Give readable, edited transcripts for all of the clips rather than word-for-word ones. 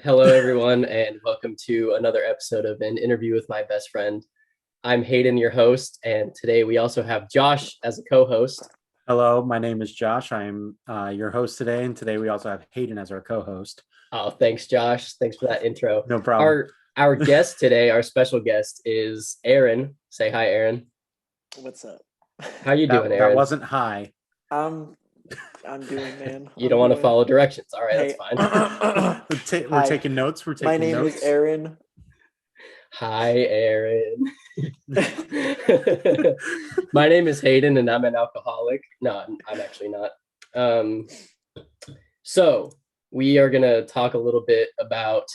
Hello, everyone, and welcome to another episode of An Interview with My Best Friend. I'm Hayden, your host, and today we also have Josh as a co-host. Hello, my name is Josh. I'm your host today, and today we also have Hayden as our co-host. Oh, thanks, Josh. Thanks for that intro. No problem. Our guest today, our special guest, is Aaron. Say hi, Aaron. What's up? How you doing, That Aaron? wasn't high. I'm doing, man. You don't want to follow directions. All right, Hey. that's fine. We're taking notes. We're taking My name notes. is Aaron. Hi, Aaron. My name is Hayden, and I'm an alcoholic. No, I'm actually not. So we are going to talk a little bit about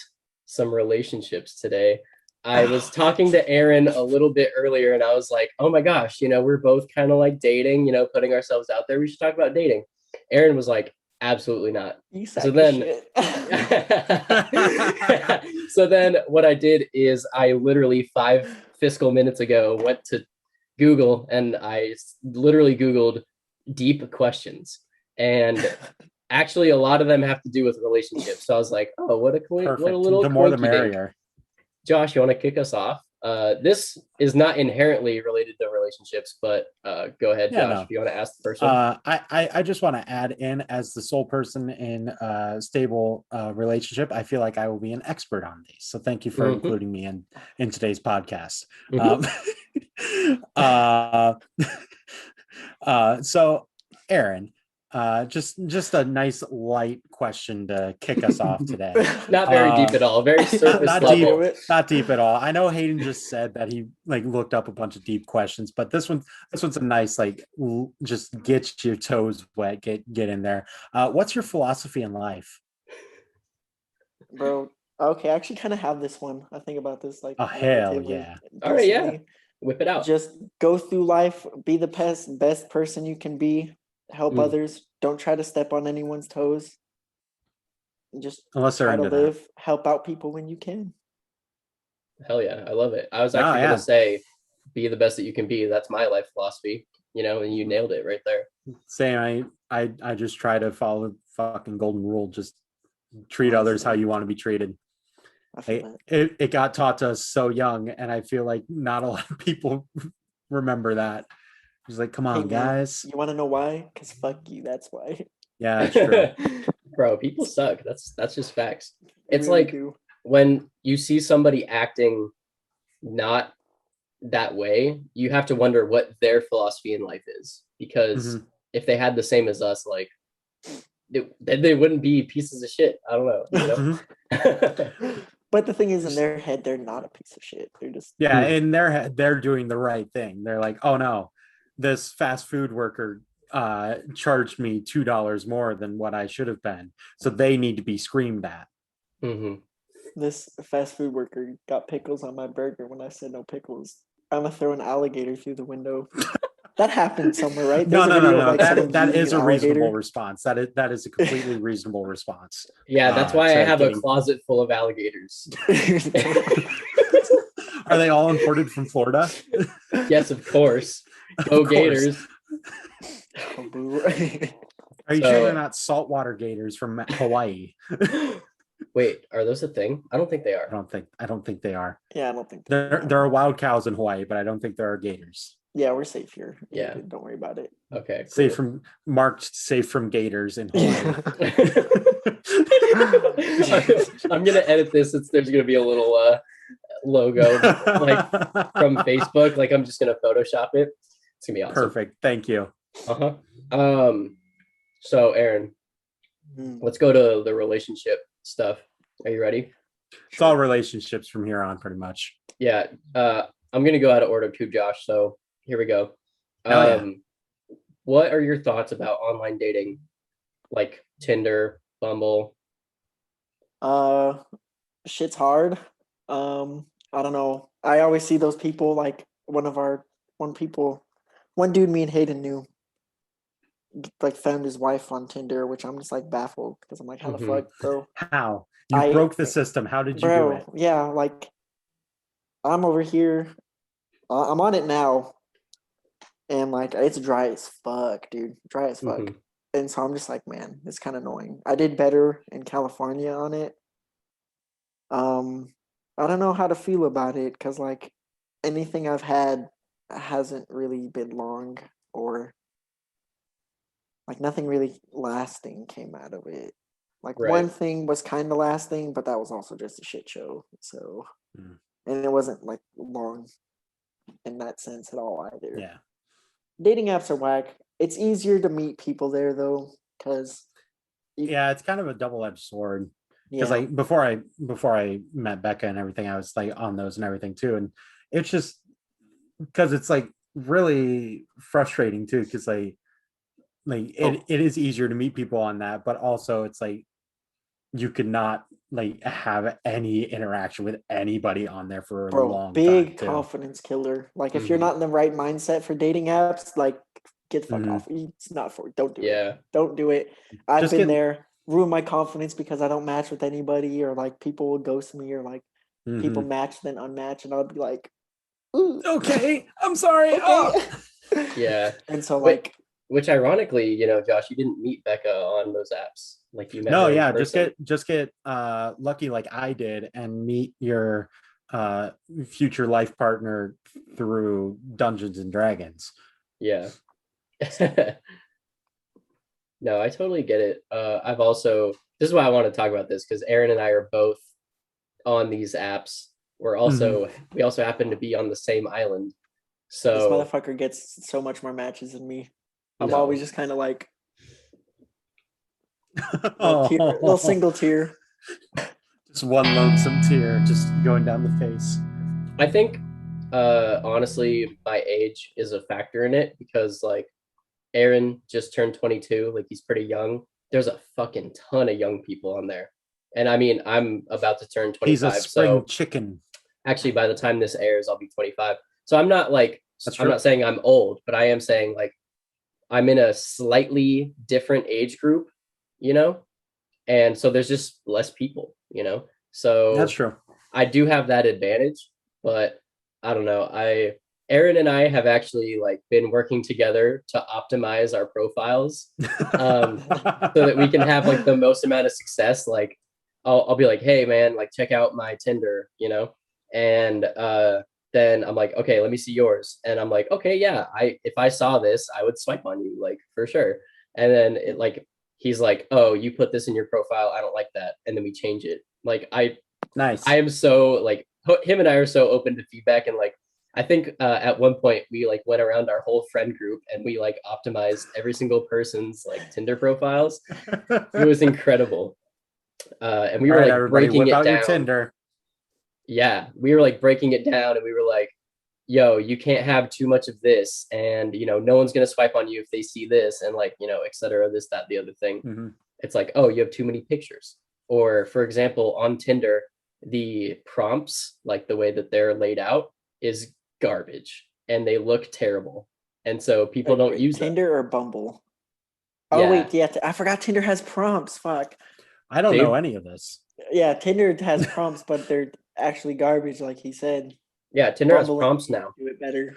some relationships today. I was talking to Aaron a little bit earlier, and I was like, oh my gosh, we're both kind of like dating, putting ourselves out there. We should talk about dating. Aaron was like, absolutely not. So then what I did is I literally 5 fiscal minutes ago went to Google and I literally Googled deep questions, and actually a lot of them have to do with relationships. So I was like, oh, what a little the more the merrier. Josh, you want to kick us off? This is not inherently related to relationships, but go ahead, Josh, if you want to ask the first one. I just want to add in, as the sole person in a stable relationship, I feel like I will be an expert on these. So thank you for including me in today's podcast. So Aaron, just a nice light question to kick us off today. Not very deep at all. Very surface level. Not deep at all. I know Hayden just said that he looked up a bunch of deep questions, but this one's a nice just get your toes wet, get in there. What's your philosophy in life, bro? Okay, I actually kind of have this one. I think about this oh hell yeah. All right, yeah, whip it out. Just go through life, be the best person you can be. Help others. Don't try to step on anyone's toes. Just unless they're try to into live. that. Help out people when you can. Hell yeah, I love it. I was actually gonna say, be the best that you can be. That's my life philosophy. And you nailed it right there. Same. I just try to follow the fucking golden rule. Just treat others how you want to be treated. It got taught to us so young, and I feel like not a lot of people remember that. He's like, come on, guys. You want to know why? Because fuck you. That's why. Yeah, it's true. Bro, people suck. That's just facts. It's really like when you see somebody acting not that way, you have to wonder what their philosophy in life is. Because if they had the same as us, they wouldn't be pieces of shit. I don't know. But the thing is, in their head, they're not a piece of shit. They're just in their head, they're doing the right thing. They're like, oh no, this fast food worker charged me $2 more than what I should have been, so they need to be screamed at. This fast food worker got pickles on my burger when I said no pickles. I'm gonna throw an alligator through the window. That happened somewhere, right? No. That is a reasonable response. That is a completely reasonable response. Yeah, that's why I have a closet full of alligators. Are they all imported from Florida? Yes, of course. Go Gators. Are you sure they're not saltwater gators from Hawaii? Wait, are those a thing? I don't think they are. I don't think they are. Yeah, I don't think there are wild cows in Hawaii, but I don't think there are gators. Yeah, we're safe here. Yeah, don't worry about it. Okay, cool. Safe from gators in Hawaii. I'm gonna edit this. There's gonna be a little logo from Facebook. I'm just gonna Photoshop it. It's gonna be awesome. Perfect. Thank you. So Aaron, let's go to the relationship stuff. Are you ready? It's all relationships from here on, pretty much. Yeah. I'm gonna go out of order too, Josh. So here we go. What are your thoughts about online dating, like Tinder, Bumble? Shit's hard. I don't know. I always see those people, like one dude me and Hayden knew, found his wife on Tinder, which I'm just baffled because I'm like, how the fuck, bro? How? You broke the system. How did you do it? Yeah, I'm over here. I'm on it now. And it's dry as fuck, dude. Dry as fuck. And so I'm just like, man, it's kind of annoying. I did better in California on it. I don't know how to feel about it because like anything I've had hasn't really been long or like nothing really lasting came out of it. Like Right. one thing was kind of lasting, but that was also just a shit show. So, and it wasn't like long in that sense at all either. Yeah. Dating apps are whack. It's easier to meet people there though, because yeah, it's kind of a double-edged sword. Because like before I met Becca and everything, I was like on those and everything too, and it's just because it's like really frustrating too, because like it is easier to meet people on that, but also it's like you could not like have any interaction with anybody on there for a long big time. Confidence killer. Like if you're not in the right mindset for dating apps, like get the fuck off. It's not for. Don't do it. Don't do it. I've been there. Ruin my confidence because I don't match with anybody, or like people will ghost me, or like people match then unmatch, and I'll be like, ooh. Okay, I'm sorry. Okay. Oh. Yeah. And so like, which ironically, Josh, you didn't meet Becca on those apps. Like you met no, her yeah, in person. just get lucky like I did and meet your future life partner through Dungeons and Dragons. Yeah. No, I totally get it. I've also, this is why I want to talk about this, because Aaron and I are both on these apps. We also happen to be on the same island. So this motherfucker gets so much more matches than me. I'm always just kind of like little single tear. Just one lonesome tear just going down the face. I think honestly my age is a factor in it, because like Aaron just turned 22, like he's pretty young. There's a fucking ton of young people on there. And I mean, I'm about to turn 25. He's a spring chicken. Actually, by the time this airs, I'll be 25. So I'm not like, I'm not saying I'm old, but I am saying like I'm in a slightly different age group, and so there's just less people, so that's true. I do have that advantage, but I don't know. Aaron and I have actually like been working together to optimize our profiles, so that we can have like the most amount of success. Like I'll be like, hey man, like check out my Tinder, and then I'm like, okay, let me see yours. And I'm like, okay, yeah, if I saw this, I would swipe on you, like for sure. And then he's like, oh, you put this in your profile, I don't like that. And then we change it. Like nice. I am so like, him and I are so open to feedback. And like, I think at one point we like went around our whole friend group and we like optimized every single person's like Tinder profiles. It was incredible. And we were like breaking it down. Your Tinder. Yeah, we were like breaking it down, and we were like, yo, you can't have too much of this, and no one's gonna swipe on you if they see this, and like et cetera, this, that, the other thing. It's like, oh, you have too many pictures. Or for example, on Tinder, the prompts, like the way that they're laid out, is garbage and they look terrible, and so people don't use Tinder or Bumble. Oh wait, yeah, I forgot Tinder has prompts. Fuck, I don't know any of this. Yeah, Tinder has prompts, but they're actually garbage, like he said. Yeah, Tinder has prompts now. Do it better.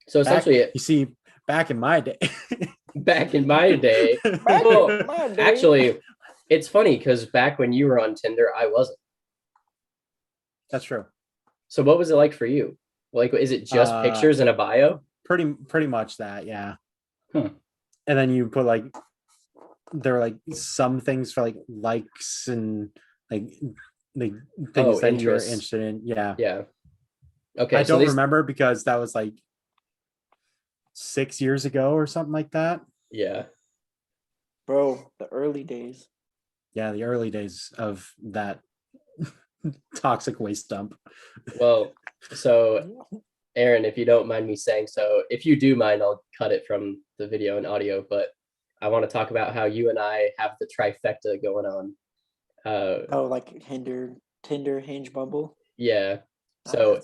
So essentially, you see, back in my day. Actually, it's funny because back when you were on Tinder, I wasn't. That's true. So what was it like for you? Like, is it just pictures and a bio? Pretty much that, yeah. And then you put like, there were like some things for like likes and like things that you're interested in. Yeah. Yeah. Okay. I don't remember because that was like 6 years ago or something like that. Yeah. Bro, the early days. Yeah, the early days of that toxic waste dump. Well, so Aaron, if you don't mind me saying so, if you do mind, I'll cut it from the video and audio, but I want to talk about how you and I have the trifecta going on. Like Tinder, Hinge, Bumble? Yeah. So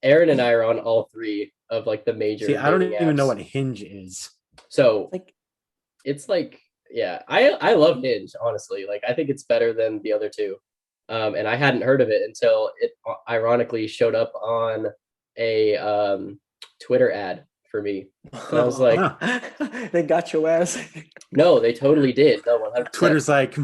Aaron and I are on all three of like the major. See, I don't even know what Hinge is. So it's like, yeah, I love Hinge, honestly. Like I think it's better than the other two. And I hadn't heard of it until it ironically showed up on a Twitter ad for me. And I was like, they got your ass. No, they totally did. No, 100%. Twitter's like,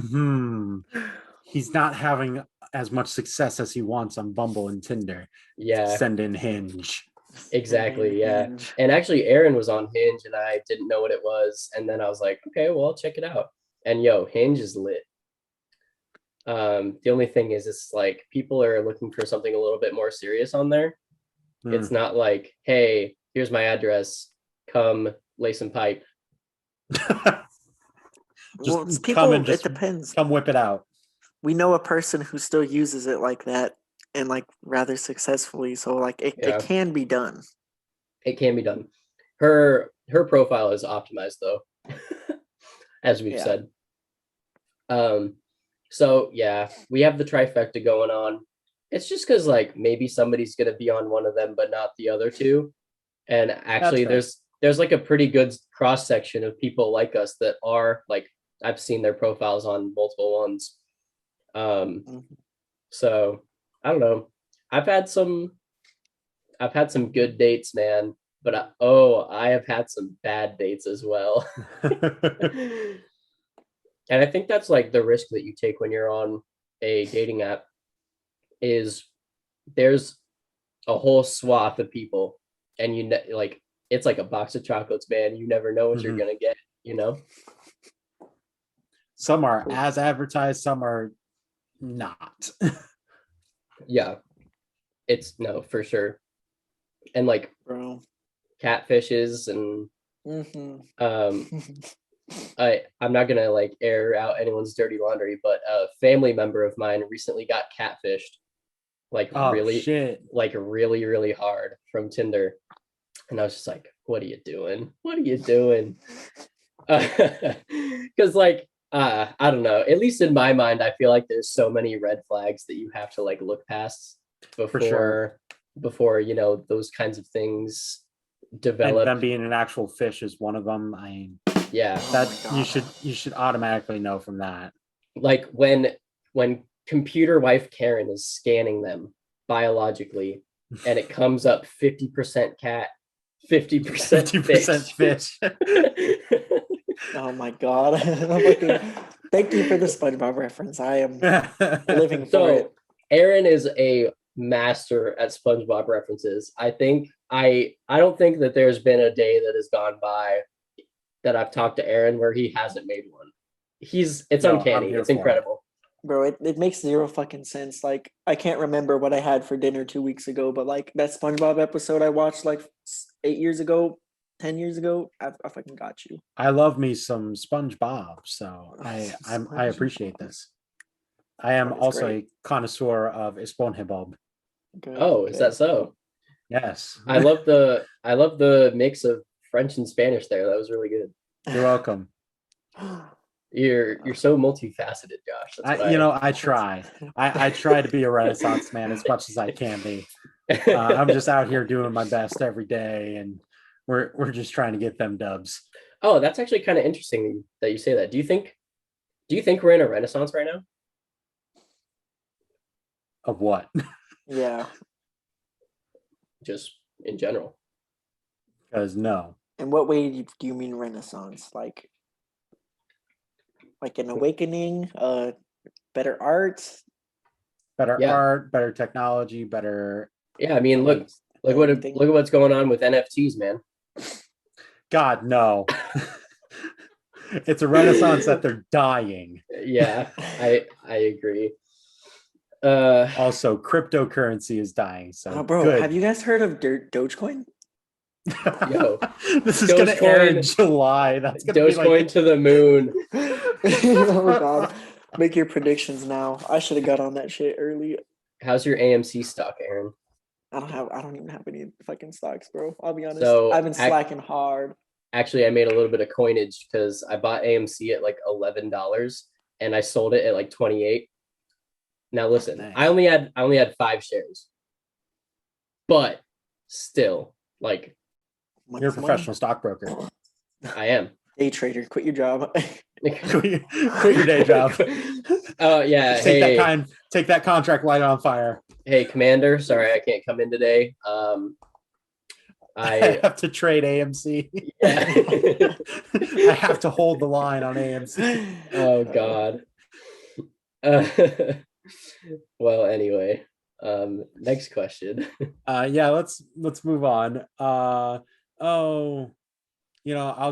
he's not having as much success as he wants on Bumble and Tinder. Yeah, Send in Hinge. exactly. Yeah. And actually, Aaron was on Hinge and I didn't know what it was. And then I was like, okay, well, I'll check it out. And yo, Hinge is lit. The only thing is, it's like people are looking for something a little bit more serious on there. It's not like, hey, here's my address, come lay some pipe. Well, it's people, it depends. Come whip it out. We know a person who still uses it like that and like rather successfully. So like it can be done. It can be done. Her profile is optimized though, as we've said. So yeah, we have the trifecta going on. It's just because like maybe somebody's gonna be on one of them, but not the other two. And actually, there's like a pretty good cross section of people like us that are like, I've seen their profiles on multiple ones. So I don't know. I've had some good dates, man, but I have had some bad dates as well. And I think that's like the risk that you take when you're on a dating app, is there's a whole swath of people, and like it's like a box of chocolates, man. You never know what you're gonna get, you know? Some are as advertised, some are not. Yeah. It's no, for sure. And like catfishes and I'm not gonna like air out anyone's dirty laundry, but a family member of mine recently got catfished, like really, really hard from Tinder. And I was just like, what are you doing? What are you doing? Because like, I don't know, at least in my mind, I feel like there's so many red flags that you have to like look past before, you know, those kinds of things develop. And them being an actual fish is one of them. You should automatically know from that. Like when computer wife Karen is scanning them biologically and it comes up 50% cat, 50% fish. Oh my god. Thank you for the SpongeBob reference. I am living for it. Aaron is a master at SpongeBob references. I don't think that there's been a day that has gone by that I've talked to Aaron where he hasn't made one. It's uncanny. It's incredible. Bro, it makes zero fucking sense. Like, I can't remember what I had for dinner 2 weeks ago, but like that SpongeBob episode I watched like 8 years ago, 10 years ago, I fucking got you. I love me some SpongeBob, so I appreciate this. I am also a connoisseur of SpongeBob. Is that so? Yes. I love the mix of French and Spanish there. That was really good. You're welcome. You're so multifaceted, Josh. I try. I try to be a Renaissance man as much as I can be. I'm just out here doing my best every day, and we're just trying to get them dubs. Oh, that's actually kind of interesting that you say that. Do you think we're in a Renaissance right now? Of what? Yeah. Just in general. Because no. In what way do you mean Renaissance? Like an awakening, better art, better technology, better. Yeah, I mean, look at what's going on with NFTs, man. God, no. It's a renaissance that they're dying. Yeah, I agree. Also, cryptocurrency is dying. So, bro, have you guys heard of Dogecoin? Yo, this is gonna air in July. That's gonna Dogecoin to the moon. Oh my god! Make your predictions now. I should have got on that shit early. How's your AMC stock, Aaron? I don't even have any fucking stocks, bro. I'll be honest. So, I've been slacking hard. Actually, I made a little bit of coinage because I bought AMC at like $11 and I sold it at like 28. Now listen, nice. I only had 5 shares, but still, like, you're a professional stockbroker. I am. Day trader, quit your job. quit your day job. Oh yeah. Take that contract, light on fire. Hey, Commander, sorry I can't come in today. I have to trade AMC. Yeah. I have to hold the line on AMC. Oh God. Well, anyway, next question. Yeah, let's move on. I'll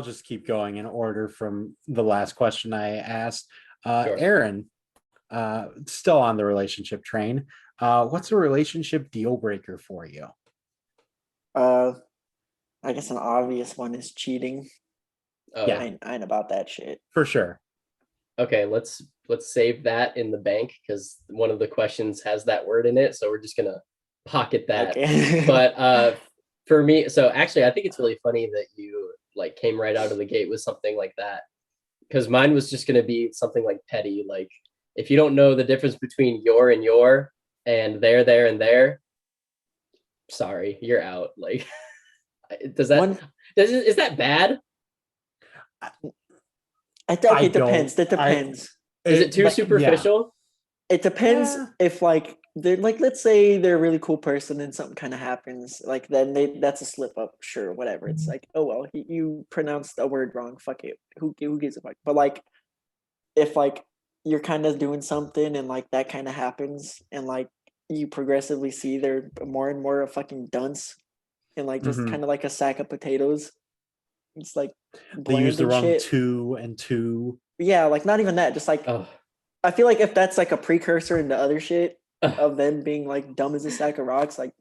just keep going in order from the last question I asked. Sure. Aaron, still on the relationship train. What's a relationship deal breaker for you? I guess an obvious one is cheating. Yeah. I ain't about that shit. For sure. Okay, let's save that in the bank because one of the questions has that word in it, so we're just gonna pocket that. Okay. But for me, so actually, I think it's really funny that you like came right out of the gate with something like that, because mine was just gonna be something like petty, like if you don't know the difference between your and there and there, sorry, you're out. Like, is that bad? It depends. It depends. Is it too superficial? Yeah. It depends if like they're like, let's say they're a really cool person and something kind of happens, like then that's a slip up, sure, whatever. It's like, oh well, you pronounced a word wrong. Fuck it. Who gives a fuck? But like, if like you're kind of doing something and like that kind of happens and like you progressively see they're more and more a fucking dunce and like just kind of like a sack of potatoes. It's like they use the wrong two and two. Yeah, like not even that. Just like I feel like if that's like a precursor into other shit of them being like dumb as a sack of rocks, like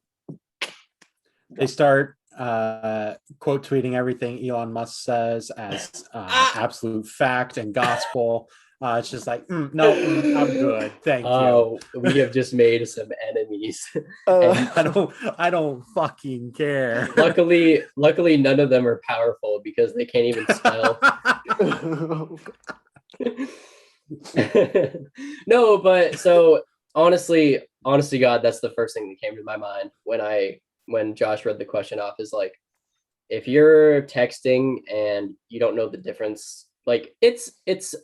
they start quote tweeting everything Elon Musk says as absolute fact and gospel. It's just like, no, I'm good. Thank you. We have just made some enemies. I don't fucking care. Luckily, none of them are powerful because they can't even spell. No, but so honestly, God, that's the first thing that came to my mind when Josh read the question off. Is like, if you're texting and you don't know the difference. Like it's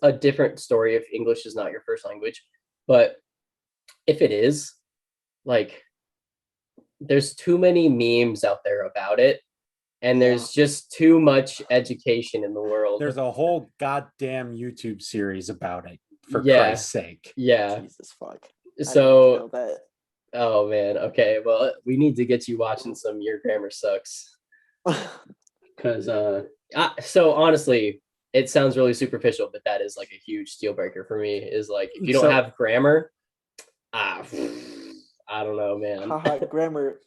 a different story if English is not your first language, but if it is, like, there's too many memes out there about it, and there's just too much education in the world. There's a whole goddamn YouTube series about it, for Christ's sake. Yeah. Jesus fuck. So, oh man, okay, well, we need to get you watching some Your Grammar Sucks. Because so honestly, it sounds really superficial, but that is like a huge deal breaker for me. Is like, if you don't have grammar, I don't know, man. Grammar,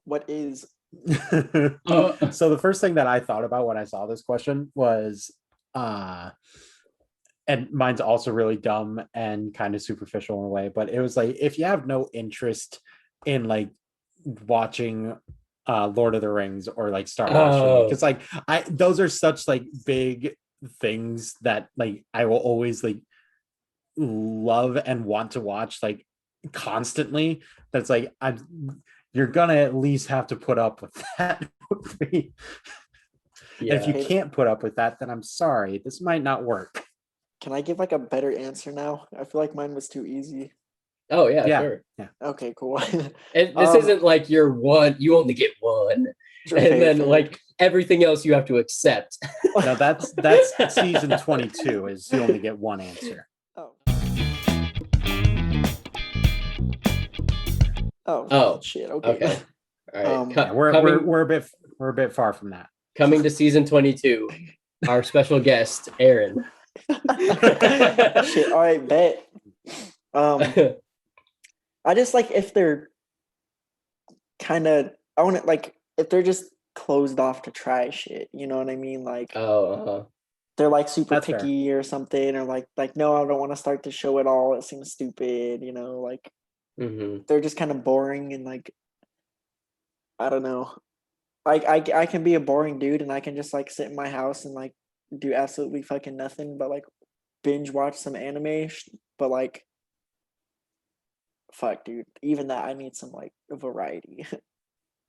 what is? So the first thing that I thought about when I saw this question was, and mine's also really dumb and kind of superficial in a way, but it was like, if you have no interest in like watching Lord of the Rings or like Star Wars, because like those are such like big things that like I will always like love and want to watch like constantly. That's like, you're gonna at least have to put up with that with me. Yeah. And if you can't put up with that, then I'm sorry, this might not work. Can I give like a better answer now? I feel like mine was too easy. Oh yeah, sure. Yeah. Okay, cool. This isn't like you're one, you only get one. And then like everything else you have to accept. No, that's season 22 is you only get one answer. Oh shit. Okay. All right. Yeah, we're a bit far from that. Coming to season 22, our special guest, Aaron. Shit. All right, bet. I just like if they're kind of, I want to like if they're just closed off to try shit, you know what I mean? Like, they're like super picky or something, or like no, I don't want to start the show at all. It seems stupid, you know. Like, they're just kind of boring and like, I don't know. I can be a boring dude and I can just like sit in my house and like do absolutely fucking nothing but like binge watch some anime, but like, fuck, dude, even that I need some like variety.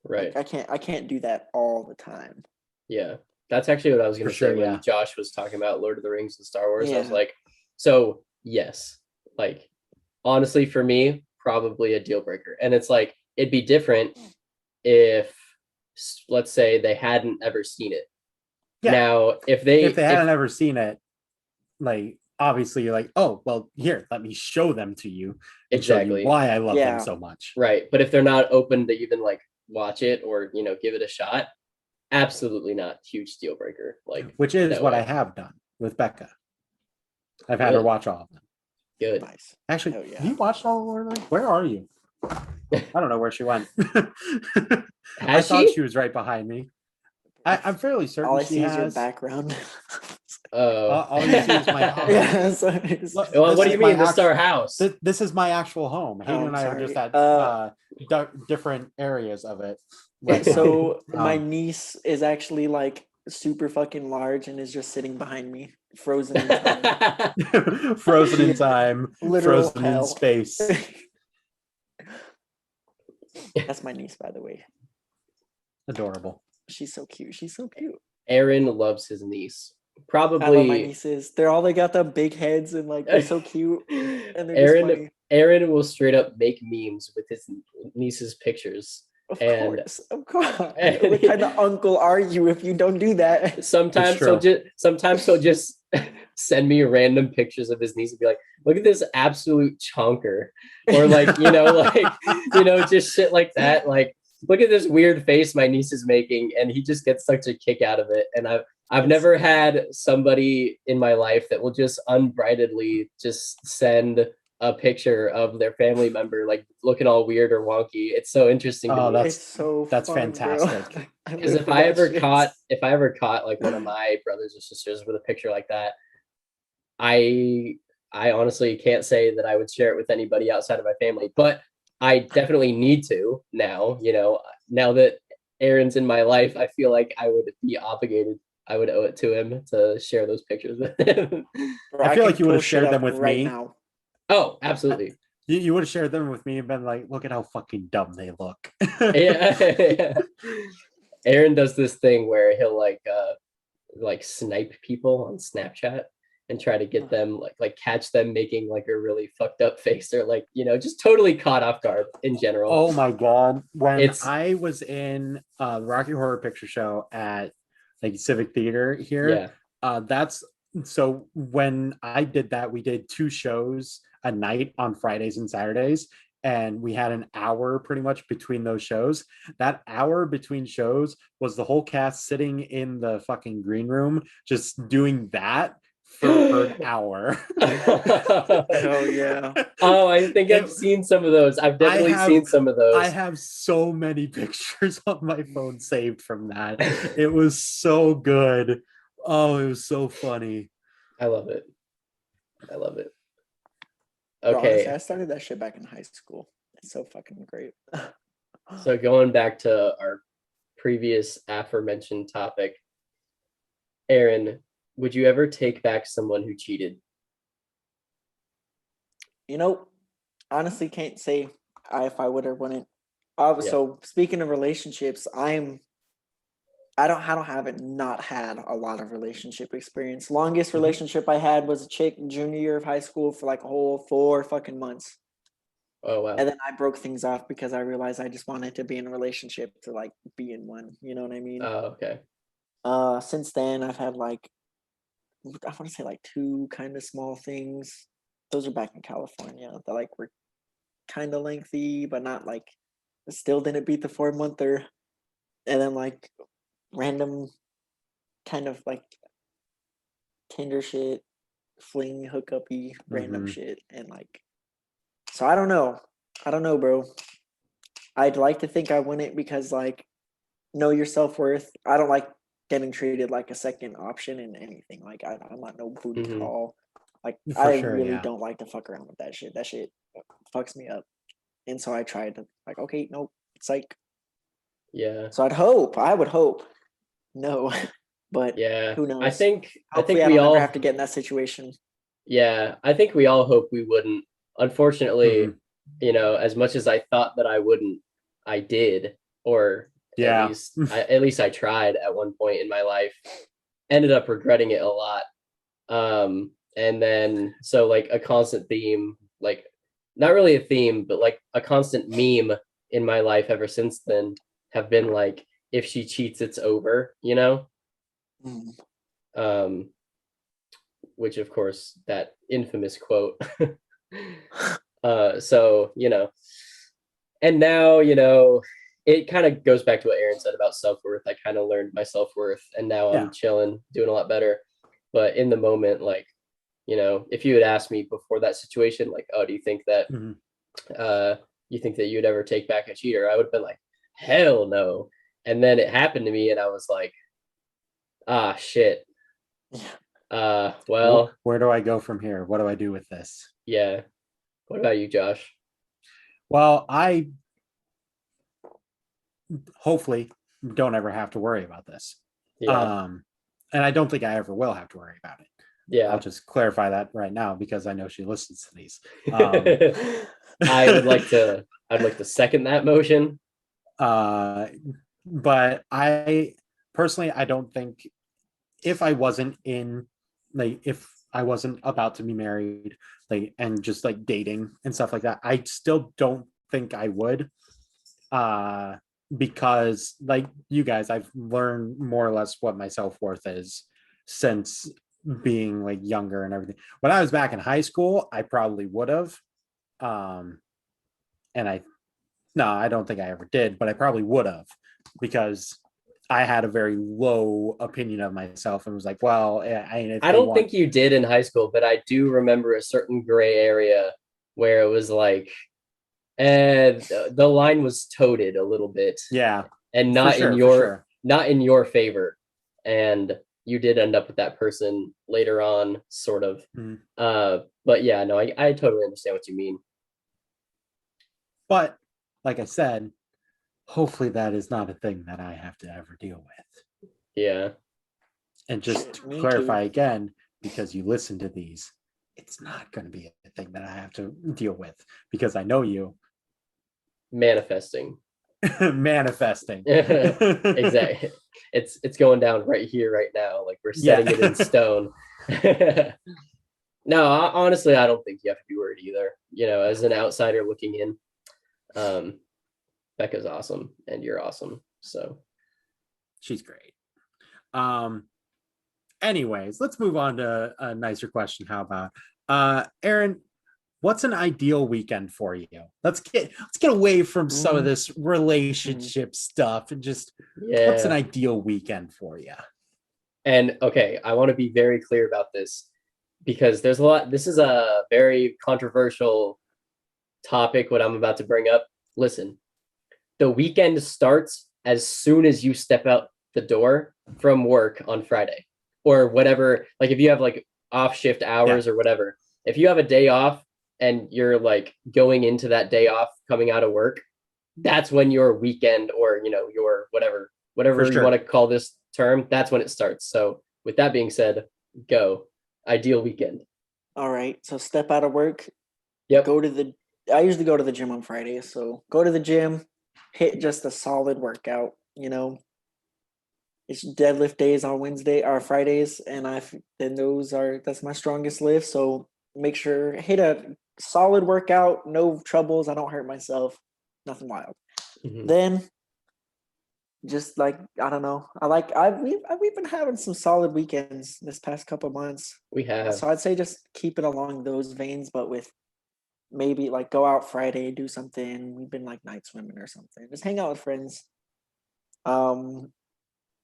Right. Like, I can't do that all the time. Yeah, that's actually what I was gonna say when Josh was talking about Lord of the Rings and Star Wars. Yeah. I was like, so yes, like honestly for me, probably a deal breaker. And it's like, it'd be different if, let's say, they hadn't ever seen it. Yeah. Now, if they hadn't ever seen it, like obviously you're like, oh, well, here, let me show them to you and show Exactly. you why I love them Yeah. so much. Right. But if they're not open to even like watch it or, you know, give it a shot, absolutely not. Huge deal breaker. Like, Which is no what way. I have done with Becca. I've had her Good. watch all of them. Good. Nice. Actually, Hell yeah. you watched all of them? Where are you? I don't know where she went. I Has thought she? she was right behind me. I'm fairly certain All I she see is your has. background. Oh. All you see is my house. Yeah, so Look, Well, what do is you my mean? This is our house. This is my actual home. Hayden I'm and I are sorry. just at different areas of it. Right now. So my niece is actually like super fucking large and is just sitting behind me, frozen in time. Frozen in time, Literal frozen hell. in space. That's my niece, by the way. Adorable. She's so cute. She's so cute. Aaron loves his niece. I love my Probably nieces. They got the big heads and like they're so cute. And they're just funny. Aaron will straight up make memes with his niece's pictures. Of And- course. What kind of uncle are you if you don't do that? Sometimes true. he'll just send me random pictures of his niece and be like, look at this absolute chonker. Or like, just shit like that. Like, look at this weird face my niece is making, and he just gets such a kick out of it. And I've never had somebody in my life that will just unbridledly just send a picture of their family member like looking all weird or wonky. It's so interesting to me. It's so that's fun, fantastic. Because if I ever caught like one of my brothers or sisters with a picture like that, I honestly can't say that I would share it with anybody outside of my family, but I definitely need to now. Now that Aaron's in my life, I feel like I would be obligated. I would owe it to him to share those pictures with him. Bro, I feel like can you would have pull shit shared them up with right me. now. Oh, absolutely. You would have shared them with me and been like, look at how fucking dumb they look. Yeah. Aaron does this thing where he'll like snipe people on Snapchat and try to get them like catch them making like a really fucked up face or like, just totally caught off guard in general. Oh my God. When I was in the Rocky Horror Picture Show at like Civic Theater here, that's so when I did that, we did 2 shows a night on Fridays and Saturdays. And we had an hour pretty much between those shows. That hour between shows was the whole cast sitting in the fucking green room, just doing that for an hour. Oh yeah. Oh, I think I've seen some of those. I've definitely seen some of those. I have so many pictures on my phone saved from that. It was so good. Oh, it was so funny. I love it. Bro, Okay. honestly, I started that shit back in high school. It's so fucking great. So going back to our previous aforementioned topic, Aaron, would you ever take back someone who cheated? Honestly, can't say if I would or wouldn't. So speaking of relationships, I don't not had a lot of relationship experience. Longest relationship I had was a chick junior year of high school for like a whole 4 fucking months. Oh wow. And then I broke things off because I realized I just wanted to be in a relationship to like be in one. You know what I mean? Oh, okay. Since then I've had like I want to say like 2 kind of small things. Those are back in California that like were kind of lengthy, but not like still didn't beat the 4-monther. And then like random kind of like Tinder shit, fling hookup-y, random shit. And like, so I don't know, bro. I'd like to think I wouldn't because like, know your self-worth. I don't like getting treated like a second option in anything. Like I'm not no booty call. Like I really don't like to fuck around with that shit. That shit fucks me up. And so I tried to like, okay, nope, it's like, yeah. So I would hope, no, but who knows? I think Hopefully we all have to get in that situation. Yeah, I think we all hope we wouldn't. Unfortunately, as much as I thought that I wouldn't, I did, or at least I tried at one point in my life. Ended up regretting it a lot. And then so like a constant theme, like not really a theme, but like a constant meme in my life ever since then have been like, if she cheats, it's over, which of course that infamous quote. So, and now, it kind of goes back to what Aaron said about self-worth. I kind of learned my self-worth, and now I'm chilling, doing a lot better. But in the moment, like, if you had asked me before that situation, like, oh, do you think that you think that you'd ever take back a cheater? I would have been like, hell no. And then it happened to me, and I was like, ah, shit. Well, where do I go from here? What do I do with this? Yeah. What about you, Josh? Well, I hopefully don't ever have to worry about this. Yeah. And I don't think I ever will have to worry about it. Yeah. I'll just clarify that right now because I know she listens to these. I'd like to second that motion. But I personally, I don't think if I wasn't if I wasn't about to be married, and just dating and stuff like that, I still don't think I would. Because you guys, I've learned more or less what my self-worth is since being younger and everything. When I was back in high school, I probably would have. And I don't think I ever did, but I probably would have, because I had a very low opinion of myself and was like, well, I don't think you did in high school, but I do remember a certain gray area where it was like, the line was toted a little bit. Yeah. And not in your favor. And you did end up with that person later on, sort of. But yeah, no, I totally understand what you mean. But like I said, hopefully that is not a thing that I have to ever deal with. Yeah. And just to clarify again, because you listen to these, it's not going to be a thing that I have to deal with, because I know you. Manifesting. Manifesting. Exactly. It's going down right here, right now. Like, we're setting it in stone. No, honestly, I don't think you have to be worried either. As an outsider looking in, Becca's awesome and you're awesome. So she's great. Anyways, let's move on to a nicer question. How about Aaron? What's an ideal weekend for you? Let's get away from some of this relationship stuff and just what's an ideal weekend for you? And okay, I want to be very clear about this, because there's a lot. This is a very controversial topic, what I'm about to bring up. Listen, the weekend starts as soon as you step out the door from work on Friday or whatever. Like, if you have off shift hours or whatever, if you have a day off and you're going into that day off, coming out of work, that's when your weekend, or your whatever you want to call this term, that's when it starts. So with that being said, go. Ideal weekend. All right. So step out of work. Yep. I usually go to the gym on Fridays. So go to the gym, hit just a solid workout. It's deadlift days on Wednesday or Fridays, and that's my strongest lift. So make sure hit a solid workout, no troubles. I don't hurt myself, nothing wild. Mm-hmm. Then just I don't know. We've been having some solid weekends this past couple of months. We have. So I'd say just keep it along those veins, but with maybe go out Friday, do something. We've been night swimming or something. Just hang out with friends.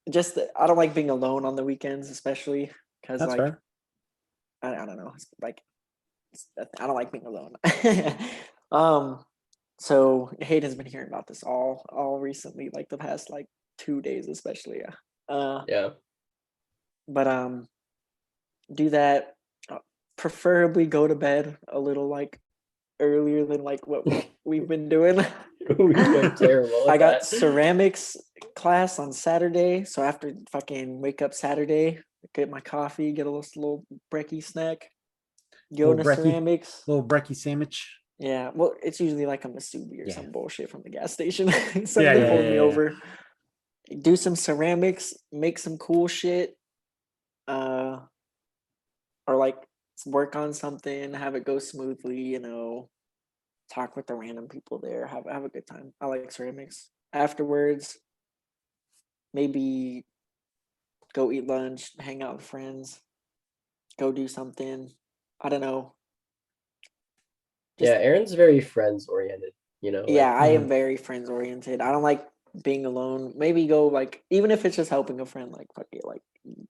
Just I don't like being alone on the weekends, especially because fair. I don't know. I don't like being alone. So Hayden's been hearing about this all recently, the past 2 days, especially. Yeah. But do that. Preferably go to bed a little earlier than what we've been doing. We went terrible. I got ceramics class on Saturday, so after fucking wake up Saturday, get my coffee, get a little brekkie snack, go to ceramics, little brekkie sandwich. Yeah, well, it's usually a Masubi or some bullshit from the gas station. Somebody pulled me over. Do some ceramics, make some cool shit, or work on something, have it go smoothly. Talk with the random people there, have a good time. I like ceramics. Afterwards, maybe go eat lunch, hang out with friends. go do something. I don't know. Yeah, Aaron's very friends oriented, you know. Yeah, Like, I am very friends oriented. I don't like being alone. Maybe go like even if it's just helping a friend, like fuck it, like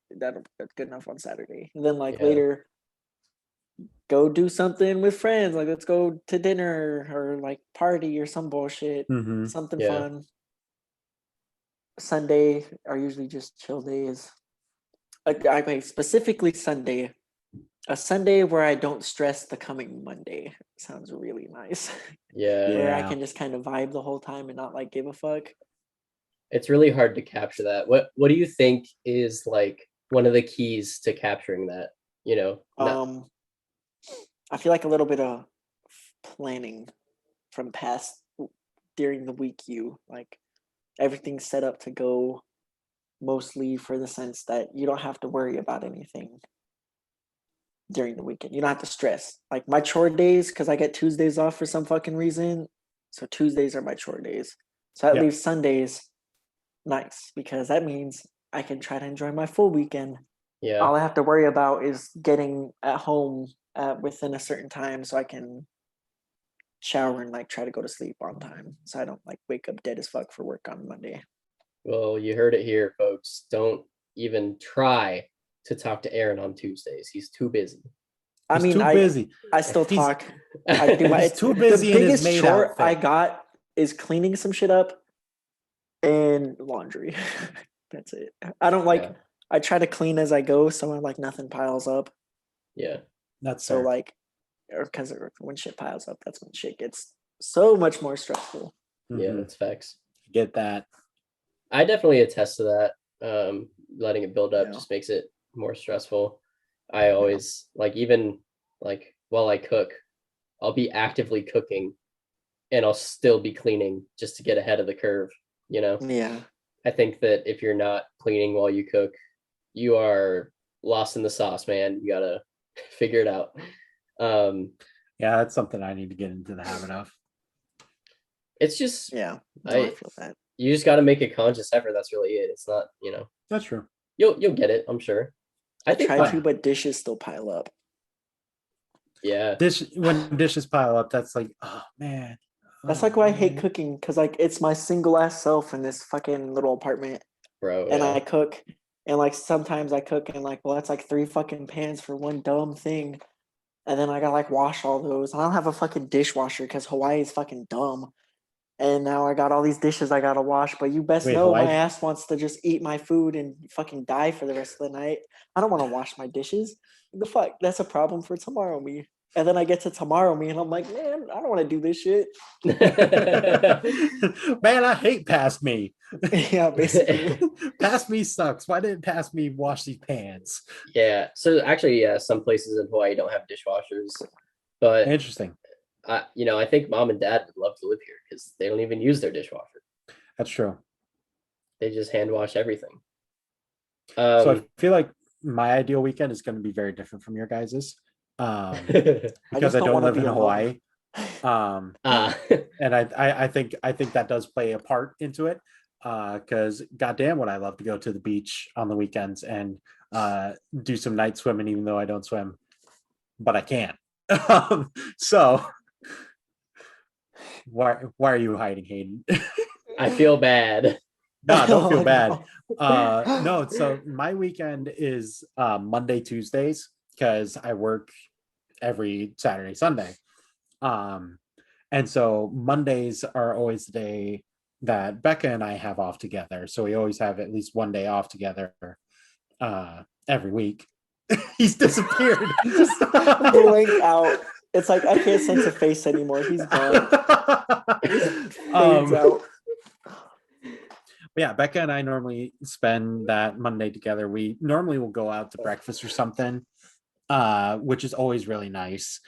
that's good enough on Saturday. And then like yeah. later go do something with friends. Like let's go to dinner or like party or some bullshit. Mhm. Something Yeah. fun. Sunday are usually just chill days. I mean specifically Sunday. A Sunday where I don't stress the coming Monday sounds really nice. Yeah. Where I Yeah. can just kind of vibe the whole time and not like give a fuck. It's really hard to capture that. What do you think is like one of the keys to capturing that? You know, I feel like a little bit of planning from past during the week. You like everything's set up to go mostly for the sense that you don't have to worry about anything during the weekend. You don't have to stress. Like my chore days, because I get Tuesdays off for some fucking reason. So Tuesdays are my chore days. So that Yep. leaves Sundays nice because that means I can try to enjoy my full weekend. yeah. All I have to worry about is getting at home within a certain time so I can shower and like try to go to sleep on time so I don't like wake up dead as fuck for work on Monday. Well, you heard it here, folks. Don't even try to talk to Aaron on Tuesdays. He's too busy. I mean, too busy. I still He's- talk. I do my. He's too busy The in his biggest maid chore outfit. I got is cleaning some shit up and laundry. That's it. I don't like. Yeah. I try to clean as I go, so I like nothing piles up. Yeah. That's So fair. like, or because when shit piles up, that's when shit gets so much more stressful. Yeah, Mhm. that's facts. Get that. I definitely attest to that. Letting it build up Yeah. just makes it more stressful. I always like even like while I cook, I'll be actively cooking and I'll still be cleaning just to get ahead of the curve, you know? Yeah. I think that if you're not cleaning while you cook, you are lost in the sauce, man. You gotta figure it out. Yeah, that's something I need to get into the habit of. It's just Yeah. No, I feel that. you just gotta make a conscious effort. That's really it. It's not, you know. That's true. You'll get it, I'm sure. I think try to, but dishes still pile up. yeah. When dishes pile up, that's like, oh man. That's like why I hate cooking, because like it's my single ass self in this fucking little apartment. Bro. And Yeah. I cook, and like sometimes I cook and like, well, that's like 3 fucking pans for one dumb thing. And then I gotta like wash all those. I don't have a fucking dishwasher because Hawaii is fucking dumb. And now I got all these dishes I gotta wash. But you best Wait, know Hawaii? my ass wants to just eat my food and fucking die for the rest of the night. I don't want to wash my dishes. The fuck? That's a problem for tomorrow me. And then I get to tomorrow me and I'm like, man, I don't want to do this shit. Man, I hate past me. Yeah, basically. Past me sucks. Why didn't past me wash these pans? Yeah. So actually, yeah, some places in Hawaii don't have dishwashers, but Interesting. you know, I think mom and dad would love to live here because they don't even use their dishwasher. That's true. They just hand wash everything. So I feel like my ideal weekend is going to be very different from your guys's. Because I don't live in Hawaii. And I think that does play a part into it. Because goddamn would I love to go to the beach on the weekends and do some night swimming, even though I don't swim, but I can't. So why are you hiding, Hayden? I feel bad. No, don't feel bad. No, so my weekend is Monday, Tuesdays, because I work every Saturday, Sunday. And so Mondays are always the day that Becca and I have off together. So we always have at least one day off together every week. He's disappeared. Blank out. It's like I can't sense a face anymore. He's gone. Fades out. Yeah, Becca and I normally spend that Monday together. We normally will go out to breakfast or something, which is always really nice.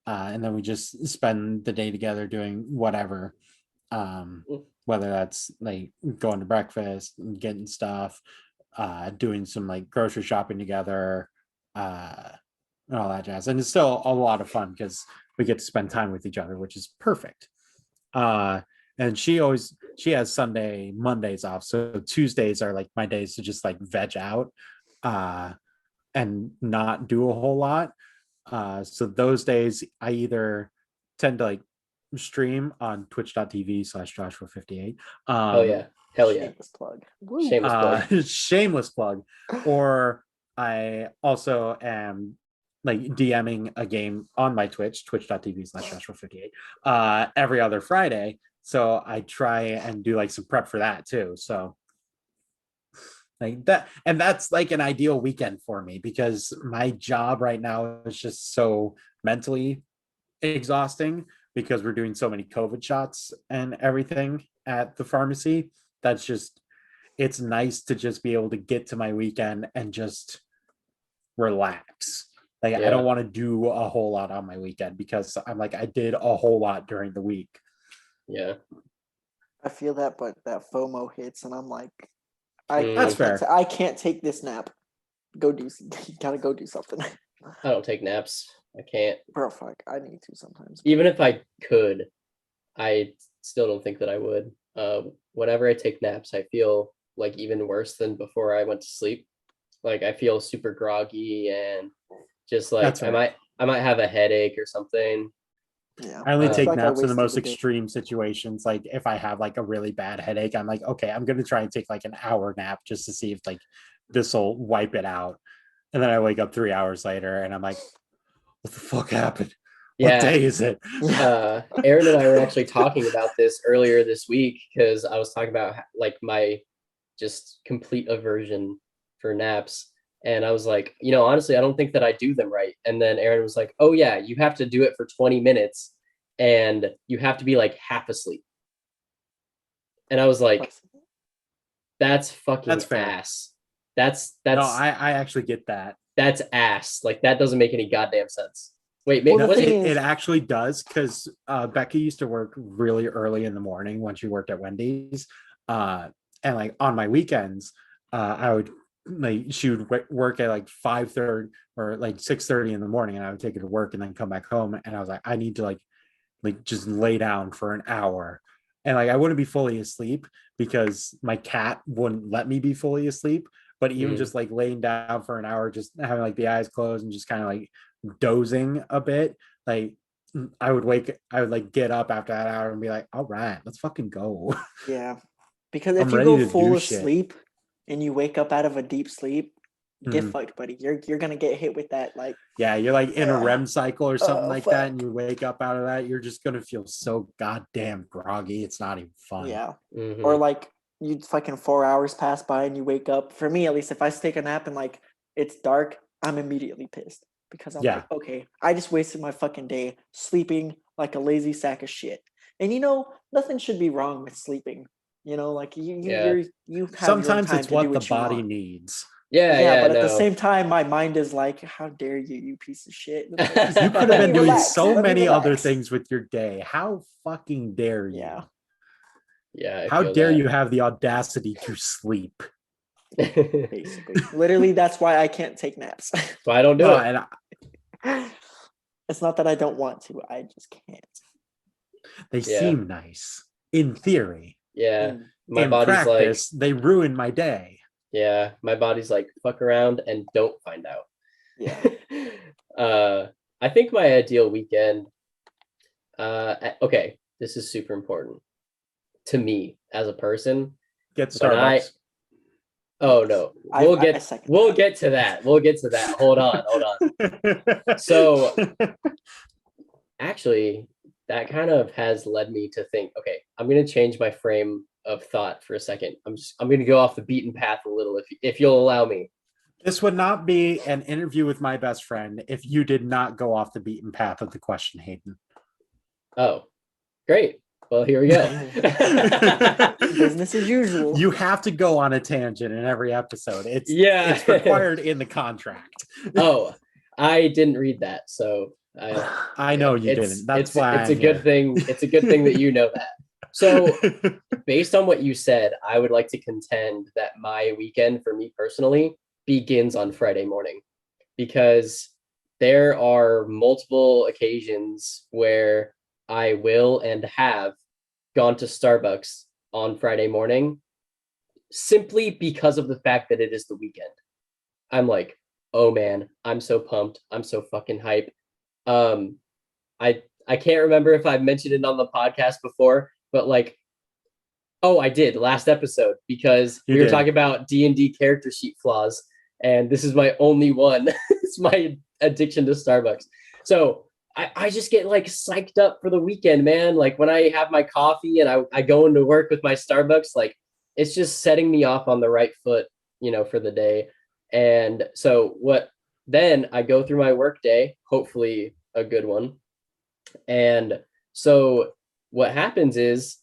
And then we just spend the day together doing whatever, whether that's like going to breakfast, getting stuff, doing some like grocery shopping together, and all that jazz. And it's still a lot of fun because we get to spend time with each other, which is perfect. And she has Mondays off. So Tuesdays are like my days to just like veg out. and not do a whole lot. So those days I either tend to like stream on twitch.tv/Joshua58. Hell yeah. Hell yeah. Shameless plug. Shameless plug. Shameless plug. Or I also am like DMing a game on my twitch.tv/Joshua58 every other Friday. So I try and do like some prep for that too. So like that, and that's like an ideal weekend for me because my job right now is just so mentally exhausting because we're doing so many COVID shots and everything at the pharmacy. That's just, it's nice to just be able to get to my weekend and just relax. Like I don't want to do a whole lot on my weekend because I'm like, I did a whole lot during the week. Yeah. I feel that, but that FOMO hits, and I'm like, That's fair. I can't take this nap. You gotta go do something. I don't take naps. I can't. Bro, fuck, I need to sometimes. Even if I could, I still don't think that I would. Whenever I take naps, I feel like even worse than before I went to sleep. Like I feel super groggy and just like I might have a headache or something. Yeah. I only take naps in the most extreme situations. Like if I have like a really bad headache, I'm like, okay, I'm gonna try and take like an hour nap just to see if like this will wipe it out. And then I wake up 3 hours later and I'm like, what the fuck happened? What day is it? Aaron and I were actually talking about this earlier this week because I was talking about like my just complete aversion for naps. And I was like, honestly, I don't think that I do them right. And then Aaron was like, oh yeah, you have to do it for 20 minutes and you have to be like half asleep. And I was like, that's fucking ass. That's no, I actually get that. That's ass. Like that doesn't make any goddamn sense. Wait, it actually does because Becky used to work really early in the morning when she worked at Wendy's. And like on my weekends, I would like she would work at like 5:30 or like 6:30 in the morning, and I would take her to work and then come back home. And I was like, I need to like just lay down for an hour. And like I wouldn't be fully asleep because my cat wouldn't let me be fully asleep. But even just like laying down for an hour, just having like the eyes closed and just kind of like dozing a bit, like I would like get up after that hour and be like, all right, let's fucking go. Yeah. Because if you go full asleep and you wake up out of a deep sleep, get fucked, buddy. You're gonna get hit with that, like, yeah, you're like in a REM cycle or something like that, and you wake up out of that, you're just gonna feel so goddamn groggy. It's not even fun. Yeah. Or like you fucking 4 hours pass by and you wake up. For me, at least, if I take a nap and like it's dark, I'm immediately pissed because I'm like, okay, I just wasted my fucking day sleeping like a lazy sack of shit. And nothing should be wrong with sleeping. Like you have sometimes your time it's to what do the what body needs. Yeah, but at the same time, my mind is like, how dare you piece of shit. You could have been doing so many other things with your day. How fucking dare you? Yeah. How dare you have the audacity to sleep? Basically. Literally, that's why I can't take naps. So I don't do it. And it's not that I don't want to. I just can't. They seem nice in theory. Yeah. My in body's practice, they ruin my day. Yeah. My body's like, fuck around and don't find out. Yeah. I think my ideal weekend, okay, this is super important to me as a person. Get Starbucks. Oh no, we'll get to that. We'll get to that. Hold on. So actually, that kind of has led me to think, okay, I'm going to change my frame of thought for a second. I'm going to go off the beaten path a little, if you'll allow me. This would not be an interview with my best friend if you did not go off the beaten path of the question, Hayden. Oh, great. Well, here we go. Business as usual. You have to go on a tangent in every episode. It's required in the contract. Oh, I didn't read that, so I know you didn't. That's why it's a good thing. It's a good thing that you know that. So, based on what you said, I would like to contend that my weekend, for me personally, begins on Friday morning, because there are multiple occasions where I will and have gone to Starbucks on Friday morning simply because of the fact that it is the weekend. I'm like, oh man, I'm so pumped. I'm so fucking hype. Um, I can't remember if I've mentioned it on the podcast before, but like, oh, I did last episode because You we were did. talking about D&D character sheet flaws, and this is my only one. It's my addiction to Starbucks. So I just get like psyched up for the weekend, man. Like when I have my coffee and I go into work with my Starbucks, like it's just setting me off on the right foot, for the day. And so then I go through my work day, hopefully a good one. And so what happens is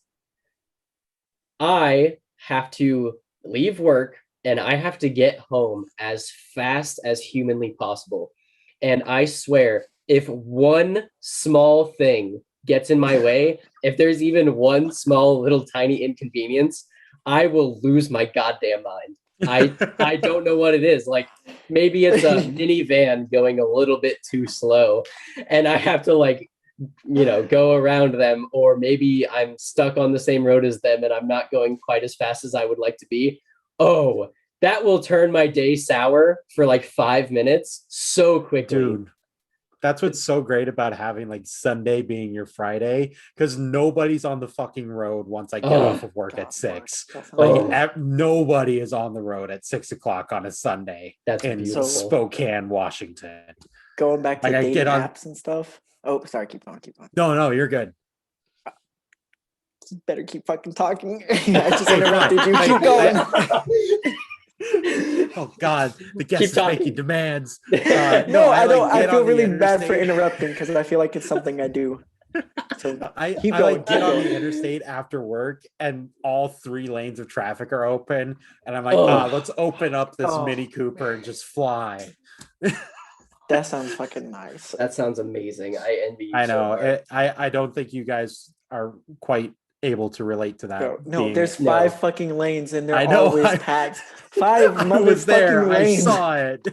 I have to leave work and I have to get home as fast as humanly possible. And I swear, if one small thing gets in my way, if there's even one small little tiny inconvenience, I will lose my goddamn mind. I don't know what it is. Like maybe it's a minivan going a little bit too slow and I have to like go around them, or maybe I'm stuck on the same road as them and I'm not going quite as fast as I would like to be. Oh, that will turn my day sour for like 5 minutes so quickly. Dude, that's what's so great about having like Sunday being your Friday, because nobody's on the fucking road once I get off of work at 6. Like nobody is on the road at 6 o'clock on a Sunday. That's in beautiful. Spokane, Washington. Going back to dating apps and stuff. Oh, sorry. Keep on. No, you're good. Better keep fucking talking. I just interrupted you. Keep going. Oh God, the guest is making demands. No, I don't. I feel really bad for interrupting because I feel like it's something I do. So I get on the interstate after work and all 3 lanes of traffic are open, and I'm like, let's open up this Mini Cooper and just fly. That sounds fucking nice. That sounds amazing. I envy you. I know. I don't think you guys are quite able to relate to that. No, there's 5 fucking lanes and they're always packed. 5 motherfucking lanes. I saw it.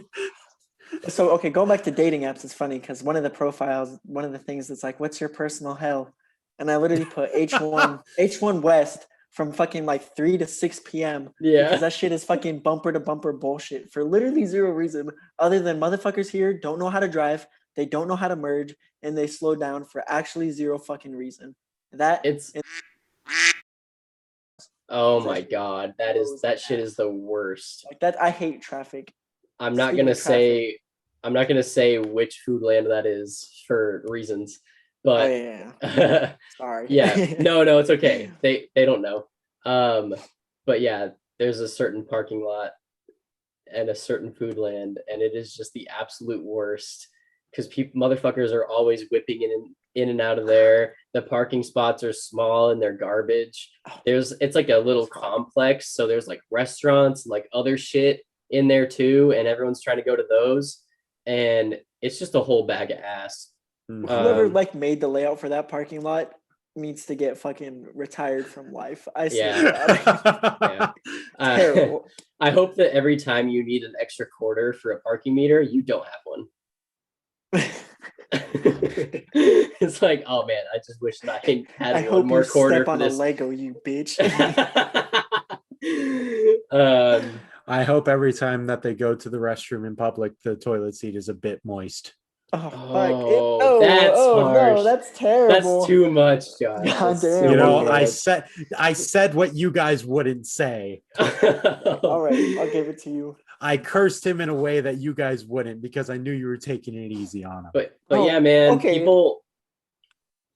So, okay, going back to dating apps, it's funny because one of the profiles, one of the things that's like, what's your personal hell? And I literally put H1 West from fucking like 3 to 6 p.m. Yeah. Because that shit is fucking bumper to bumper bullshit for literally zero reason other than motherfuckers here don't know how to drive, they don't know how to merge, and they slow down for actually zero fucking reason. Oh my God. That shit is the worst. Like that, I hate traffic. I'm not gonna say which food land that is for reasons, but sorry. Yeah, no, it's okay. They don't know. But yeah, there's a certain parking lot and a certain food land, and it is just the absolute worst because motherfuckers are always whipping in and out of there. The parking spots are small and they're garbage. It's like a little complex, so there's like restaurants and like other shit in there too, and everyone's trying to go to those, and it's just a whole bag of ass. Whoever made the layout for that parking lot needs to get fucking retired from life. I swear. Yeah. Terrible. I hope that every time you need an extra quarter for a parking meter, you don't have one. It's like, oh man, I just wish that I had one more quarter for this. A Lego, you bitch. I hope every time that they go to the restroom in public, the toilet seat is a bit moist. Oh, fuck. That's harsh. No, that's terrible. That's too much, Josh. God damn. I said what you guys wouldn't say. All right, I'll give it to you. I cursed him in a way that you guys wouldn't because I knew you were taking it easy on him. But yeah, man, people.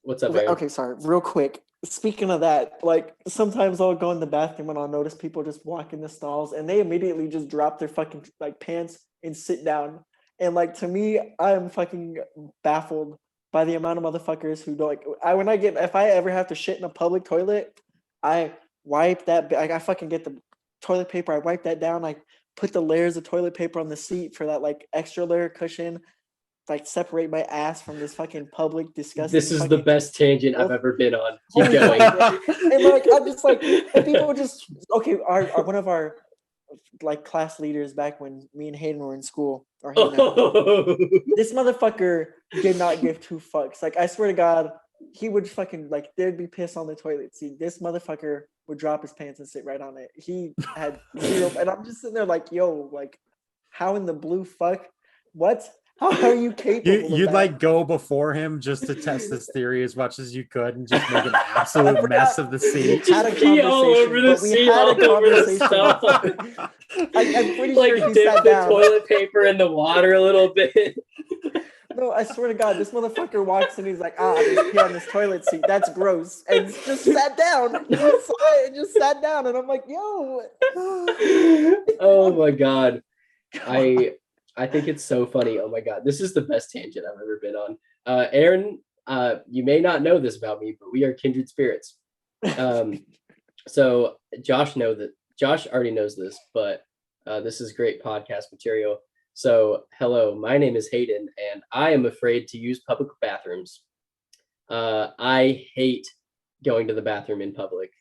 What's up, Aaron? Okay, sorry. Real quick. Speaking of that, like sometimes I'll go in the bathroom and I'll notice people just walk in the stalls and they immediately just drop their fucking pants and sit down. And to me, I am fucking baffled by the amount of motherfuckers who don't if I ever have to shit in a public toilet, I wipe that. I fucking get the toilet paper. I wipe that down. I put the layers of toilet paper on the seat for that extra layer cushion. Separate my ass from this fucking public disgusting. This is the best tangent I've ever been on. Keep going. And I'm just and people just one of our class leaders back when me and Hayden were in school. This motherfucker did not give 2 fucks. I swear to God, he would fucking there'd be piss on the toilet seat. This motherfucker would drop his pants and sit right on it. He had 0, and I'm just sitting there yo, How in the blue fuck? What? How are you capable? You'd of like that? go before him just to test this theory as much as you could and just make an absolute mess of the seat. Had a Pee all over conversation, the but we seat, had all a over the conversation. stall. I'm pretty Like sure he dip sat the down. toilet paper in the water a little bit. No, I swear to God, this motherfucker walks in. He's like, there's pee on this toilet seat. That's gross. And just sat down. He saw it and just sat down. And I'm like, yo. Oh my God. I think it's so funny. Oh my God. This is the best tangent I've ever been on. Aaron, you may not know this about me, but we are kindred spirits. So Josh already knows this, but this is great podcast material. So hello, my name is Hayden, and I am afraid to use public bathrooms. I hate going to the bathroom in public.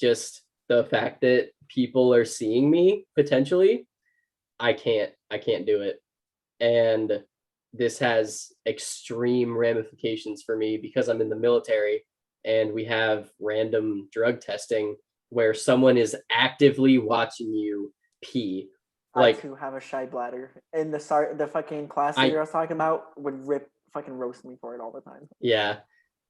Just the fact that people are seeing me potentially, I can't do it. And this has extreme ramifications for me because I'm in the military and we have random drug testing where someone is actively watching you pee. Like, I too have a shy bladder. And the fucking class leader I was talking about would fucking roast me for it all the time. Yeah.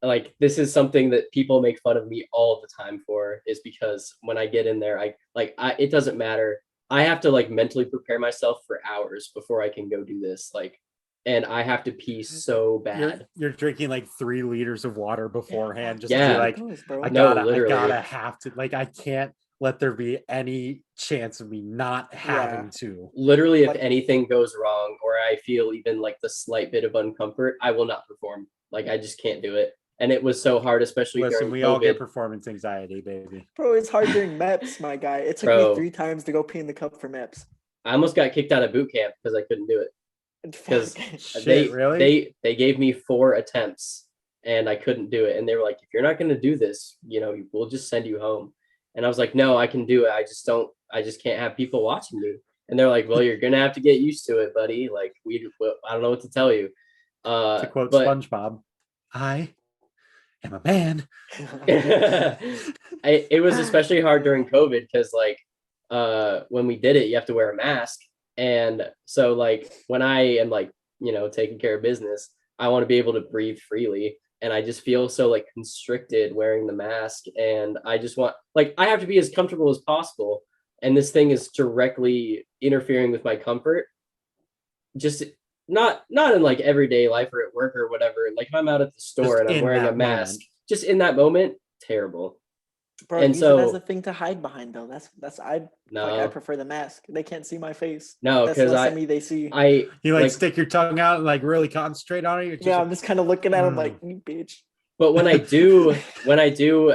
Like, this is something that people make fun of me all the time for, is because when I get in there, it doesn't matter. I have to like mentally prepare myself for hours before I can go do this. Like, and I have to pee so bad. You're drinking like 3 liters of water beforehand just to be like, I gotta have to, like, I can't let there be any chance of me not having to. Literally, if anything goes wrong or I feel even like the slight bit of uncomfort, I will not perform. Like, I just can't do it. And it was so hard, especially during we COVID. all get performance anxiety, baby. Bro, it's hard during MEPS, my guy. It took me 3 times to go pee in the cup for MEPS. I almost got kicked out of boot camp because I couldn't do it. Because really? they gave me 4 attempts and I couldn't do it. And they were like, if you're not going to do this, we'll just send you home. And I was like, no, I can do it. I just can't have people watching me. And they're like, well, you're going to have to get used to it, buddy. Like, I don't know what to tell you. To quote SpongeBob, I am a man. It was especially hard during COVID because like when we did it, you have to wear a mask. And so like when I am like, taking care of business, I want to be able to breathe freely. And I just feel so like constricted wearing the mask. And I just want, like, I have to be as comfortable as possible. And this thing is directly interfering with my comfort. Just not in like everyday life or at work or whatever. Like if I'm out at the store and I'm wearing a mask, just in that moment, terrible. Bro, and use it as a thing to hide behind though. I prefer the mask. They can't see my face. No, because they see. You like stick your tongue out and like really concentrate on it. I'm just kind of looking at them like, you bitch. But when I do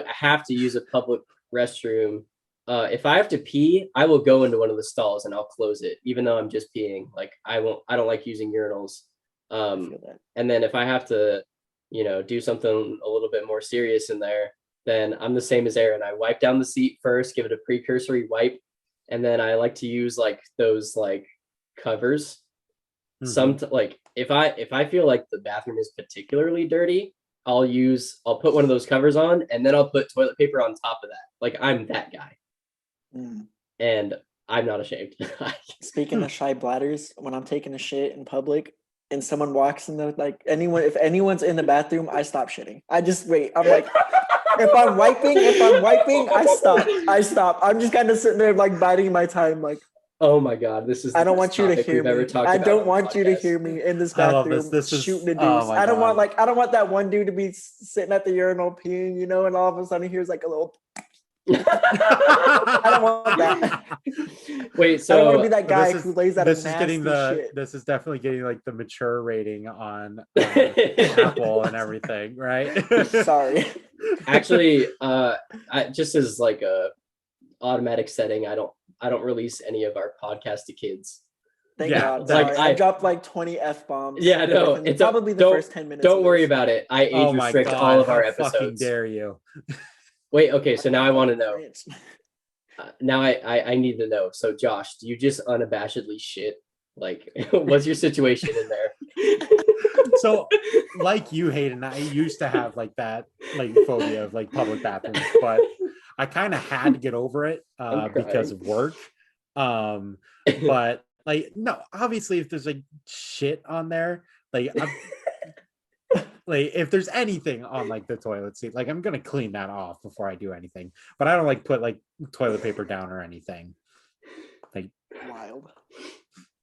have to use a public restroom, if I have to pee, I will go into one of the stalls and I'll close it, even though I'm just peeing. Like I don't like using urinals. And then if I have to, do something a little bit more serious in there, then I'm the same as Aaron. I wipe down the seat first, give it a precursory wipe, and then I like to use like those like covers. Like if I feel like the bathroom is particularly dirty, I'll put one of those covers on, and then I'll put toilet paper on top of that. Like I'm that guy. And I'm not ashamed. Speaking of shy bladders, when I'm taking a shit in public and someone walks in the if anyone's in the bathroom, I stop shitting. I just wait. I'm like, if I'm wiping, I stop. I'm just kind of sitting there like biding my time. Like, oh my God, this is. I don't want you to hear me. I don't want you to hear me in this bathroom shooting the dudes. I don't want that one dude to be sitting at the urinal peeing, and all of a sudden he hears like a little. I don't want that. Wait, so I don't want to be that guy who lays out this a is nasty shit. This is definitely getting like the mature rating on Apple and everything, right? Sorry. Actually, I just as like a automatic setting, I don't release any of our podcast to kids. Thank God. Like I dropped like 20 F-bombs. Yeah, no, it's probably the first 10 minutes. Don't worry about it. I age restrict all of our episodes. Fucking dare you. Wait, okay, so now I want to know. Now I need to know. So Josh, do you just unabashedly shit? Like, what's your situation in there? So, like you, Hayden, I used to have like that like phobia of like public bathrooms, but I kind of had to get over it because of work. But Like, no, obviously, if there's like shit on there, like like if there's anything on like the toilet seat, like I'm gonna clean that off before I do anything. But I don't like put like toilet paper down or anything. Like Wild.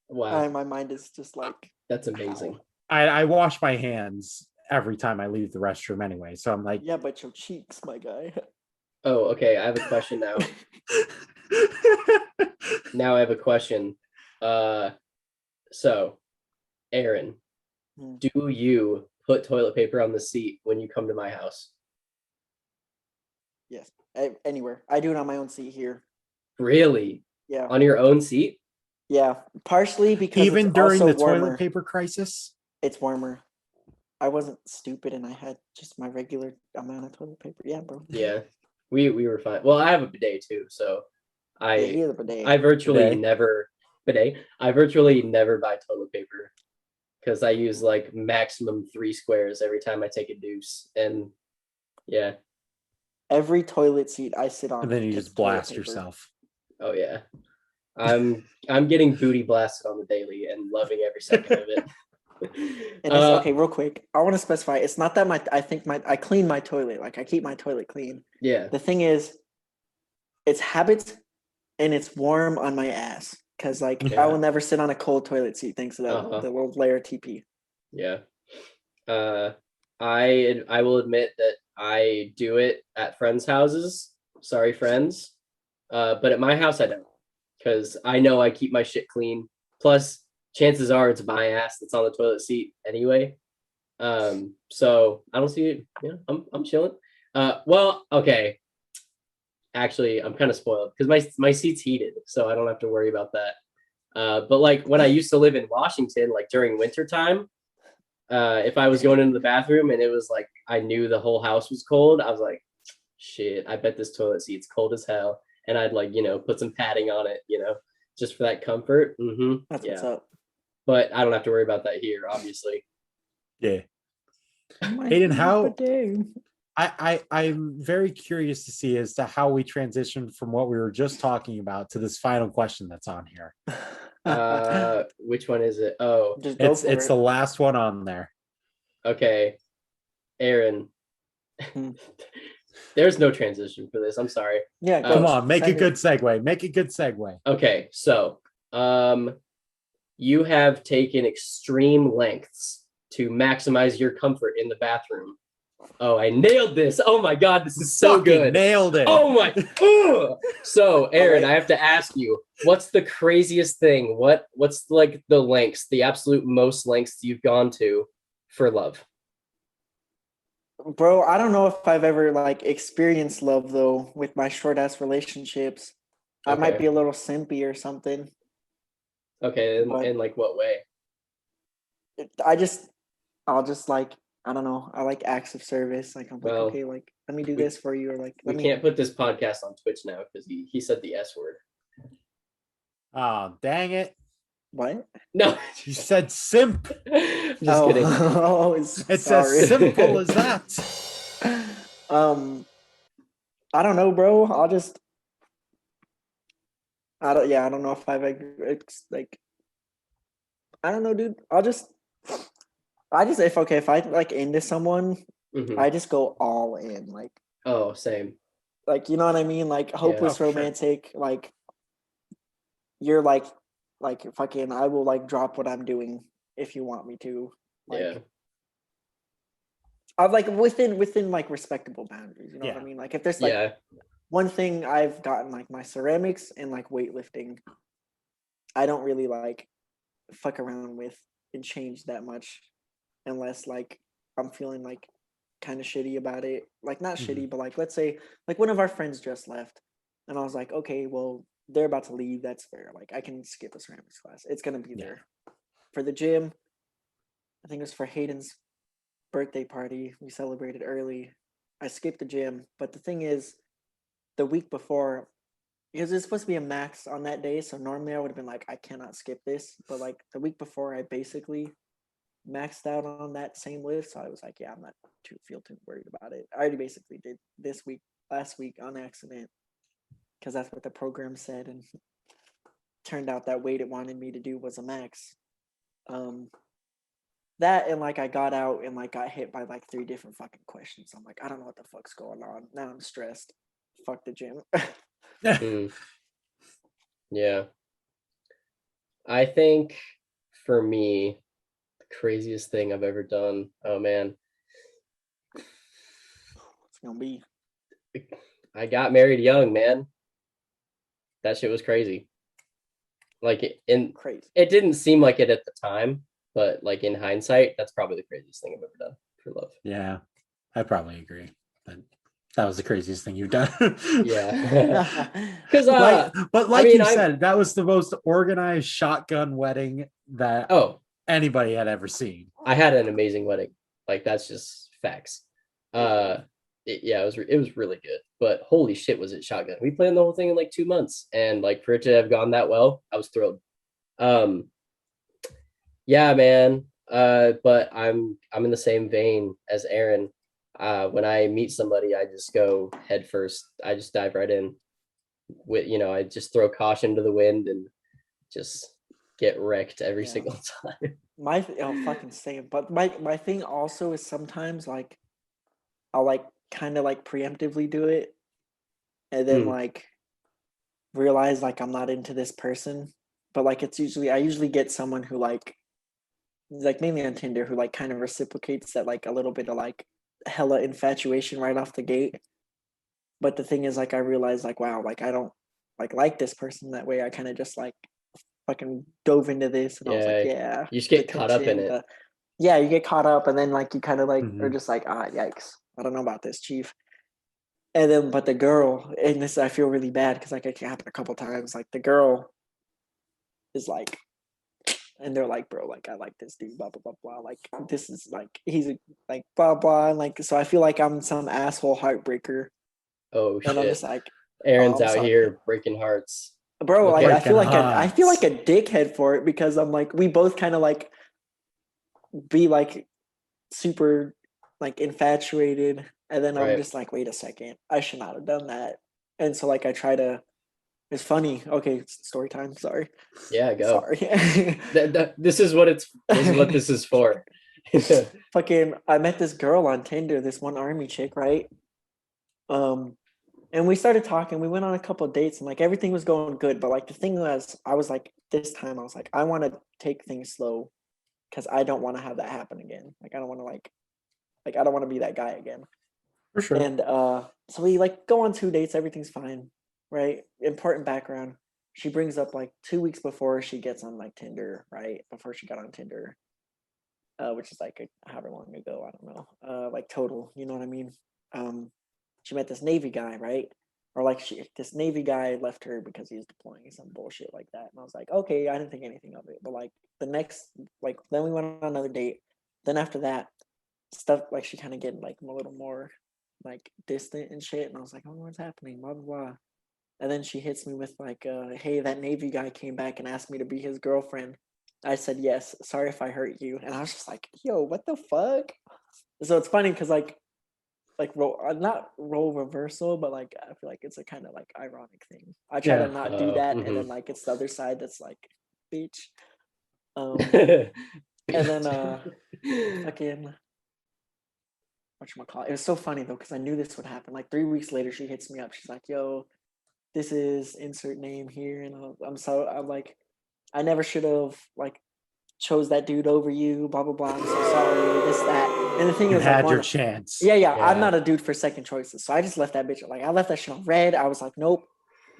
Wow, My mind is just like, that's amazing. I wash my hands every time I leave the restroom anyway. So I'm like, yeah, but your cheeks, my guy. Oh, okay. I have a question now. Now I have a question. So, Aaron, do you put toilet paper on the seat when you come to my house? Yes, anywhere. I do it on my own seat here. Really? Yeah. On your own seat? Yeah, partially because even it's during also the warmer. toilet paper crisis. It's warmer. I wasn't stupid and I had just my regular amount of toilet paper. Yeah, bro. Yeah, we were fine. Well, I have a bidet too, so he has a bidet. I virtually Bidet. never bidet. I virtually never buy toilet paper because I use like maximum 3 squares every time I take a deuce, and yeah. Every toilet seat I sit on, And then you gets just toilet blast paper. yourself. Oh yeah. I'm getting booty blasted on the daily and loving every second of it. And it's okay, real quick. I want to specify. It's not that I clean my toilet. Like I keep my toilet clean. Yeah. The thing is, it's habit, and it's warm on my ass because like I will never sit on a cold toilet seat thanks to that the little layer TP. Yeah. I will admit that I do it at friends' houses. Sorry, friends. But at my house I don't, because I know I keep my shit clean. Plus, chances are it's my ass that's on the toilet seat anyway. So I don't see it. Yeah, I'm chilling. Well, okay. Actually, I'm kind of spoiled because my seat's heated, so I don't have to worry about that. But like when I used to live in Washington, like during winter time, if I was going into the bathroom and it was like I knew the whole house was cold, I was like, shit, I bet this toilet seat's cold as hell. And I'd like, put some padding on it, just for that comfort. Mm-hmm. That's what's up. But I don't have to worry about that here, obviously. Yeah. Hayden, how I'm very curious to see as to how we transitioned from what we were just talking about to this final question that's on here. Which one is it? Oh, it's the last one on there. Okay. Aaron. There's no transition for this. I'm sorry. Yeah, come on, make a good segue. Make a good segue. Okay, so you have taken extreme lengths to maximize your comfort in the bathroom. Oh, I nailed this. Oh my God, this is so good. Nailed it. Oh my. So, Aaron, I have to ask you, what's the craziest thing? What's like the lengths, the absolute most lengths you've gone to for love? Bro, I don't know if I've ever like experienced love though with my short ass relationships. I might be a little simpy or something. Okay, in like what way? I'll just like, I don't know. I like acts of service. Like I'm like, okay, like let me do this for you, or like we can't put this podcast on Twitch now because he said the S word. Oh, dang it. What? No, you said simp. Just kidding. It's as simple as that. I don't know, bro. I don't know if I've like, I don't know, dude. If I like into someone, I just go all in, like. Oh, same. Like, you know what I mean? Like hopeless romantic, sure. Like you're like fucking, I will like drop what I'm doing if you want me to. Like, I'm like within like respectable boundaries. You know what I mean? Like if there's like one thing I've gotten, like my ceramics and like weightlifting, I don't really like fuck around with and change that much unless like I'm feeling like kind of shitty about it. Like not shitty, but like let's say like one of our friends just left and I was like, okay, well they're about to leave, that's fair. Like I can skip a ceramics class. It's gonna be there. For the gym, I think it was for Hayden's birthday party. We celebrated early. I skipped the gym, but the thing is, the week before, because it's supposed to be a max on that day, so normally I would have been like, I cannot skip this. But like the week before, I basically maxed out on that same lift, so I was like, yeah, I'm not feel too worried about it. I already basically did last week on accident, because that's what the program said, and turned out that Wade wanted me to do was a max. That and like I got out and like got hit by like 3 different fucking questions. I'm like, I don't know what the fuck's going on. Now I'm stressed. Fuck the gym. Yeah. I think for me, the craziest thing I've ever done. Oh man. It's gonna be. I got married young, man. That shit was crazy. Like Crazy. It didn't seem like it at the time, but like in hindsight, that's probably the craziest thing I've ever done for love. Yeah, I probably agree. That was the craziest thing you've done. Yeah. Because you said, that was the most organized shotgun wedding that anybody had ever seen. I had an amazing wedding. Like, that's just facts. It was really good. But holy shit, was it shotgun. We planned the whole thing in like 2 months, and like for it to have gone that well, I was thrilled. Yeah, man. But I'm in the same vein as Aaron. When I meet somebody, I just go head first. I just dive right in. I just throw caution to the wind and just get wrecked every single time. Fucking same. But my thing also is sometimes like I'll like kind of like preemptively do it, and then like realize like I'm not into this person. But like I usually get someone who like mainly on Tinder who like kind of reciprocates that like a little bit of like hella infatuation right off the gate. But the thing is, like, I realized like, wow, like I don't like this person that way. I kind of just like fucking dove into this, and I was like, yeah, you just get caught up in it. You get caught up, and then like you kind of like are just like, yikes, I don't know about this, chief. And then, but the girl, and this I feel really bad because like it happened a couple times. Like the girl is like, and they're like, bro, like I like this dude, blah blah blah blah. Like this is like he's like blah blah, and like so I feel like I'm some asshole heartbreaker. Oh shit! And I'm just like, Aaron's out here breaking hearts, bro. Like I feel like a dickhead for it because I'm like we both kind of like be like super like infatuated, and then I'm just like, wait a second, I should not have done that. And so like I try to. It's funny. Okay, story time. Sorry. Yeah, go. Sorry. This is what this is for. Fucking, I met this girl on Tinder, this one army chick, right? And we started talking. We went on a couple of dates, and like everything was going good. But like the thing was, I was like, this time I was like, I want to take things slow because I don't want to have that happen again. Like I don't want to like I don't want to be that guy again. For sure. And so we like go on 2 dates. Everything's fine. Right, important background. She brings up like 2 weeks before she gets on like Tinder, right? Before she got on Tinder, which is like however long ago, I don't know, like total, you know what I mean? She met this Navy guy, right? Or like this Navy guy left her because he was deploying some bullshit like that, and I was like, okay, I didn't think anything of it. But like the next, like then we went on another date. Then after that, stuff like she kind of getting like a little more like distant and shit, and I was like, oh, what's happening? Blah blah blah. And then she hits me with like, hey, that Navy guy came back and asked me to be his girlfriend. I said, yes, sorry if I hurt you. And I was just like, yo, what the fuck? So it's funny because like not role reversal, but like I feel like it's a kind of like ironic thing. I try to not do that, and then like it's the other side that's like, bitch. And then fucking whatchamacallit. It was so funny though, because I knew this would happen. Like 3 weeks later, she hits me up. She's like, yo, this is insert name here, and I'm like, I never should have like chose that dude over you, blah blah blah. I'm so sorry, this that. And the thing is, had like, your chance. Yeah, I'm not a dude for second choices, so I just left that bitch. Like I left that shit on red. I was like, nope,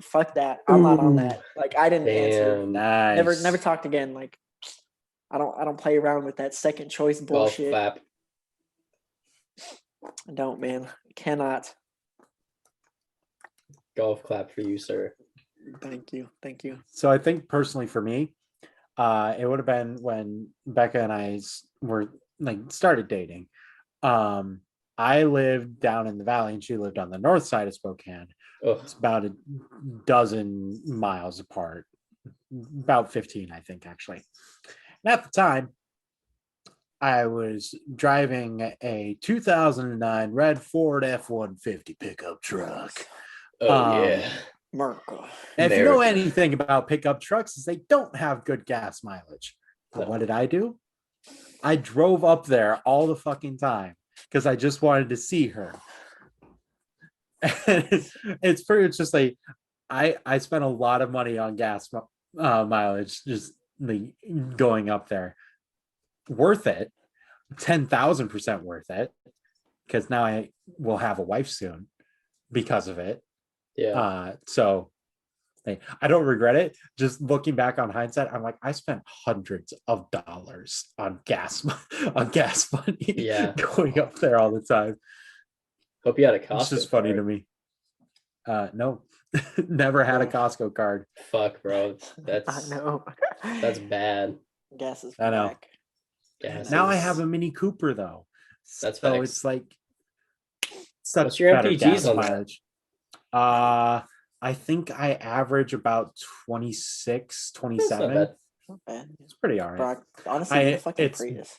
fuck that. I'm not on that. Like I didn't answer. Nice. Never talked again. Like I don't play around with that second choice bullshit. Golf clap. I don't, man. Cannot. Golf clap for you, sir. Thank you. So I think personally for me, it would have been when Becca and I were like started dating. I lived down in the valley and she lived on the north side of Spokane. It's about a dozen miles apart, about 15, I think, actually. And at the time, I was driving a 2009 red Ford F-150 pickup truck. Yeah. America. And if you know anything about pickup trucks, is they don't have good gas mileage. But what did I do? I drove up there all the fucking time because I just wanted to see her. And it's just like I spent a lot of money on gas mileage just like going up there. Worth it. 10,000% worth it, because now I will have a wife soon because of it. So I don't regret it. Just looking back on hindsight, I'm like, I spent hundreds of dollars on gas money going up there all the time. Hope you had a Costco. It's just funny to me. No, never had a Costco card. Fuck, bro. I know. That's bad. Gas is I know. back. Now I have a Mini Cooper though. That's so facts. it's like such What's your better MPGs gas on mileage. I think I average about 26, 27. That's Not bad. It's pretty all right. Bro, honestly, the fucking Prius.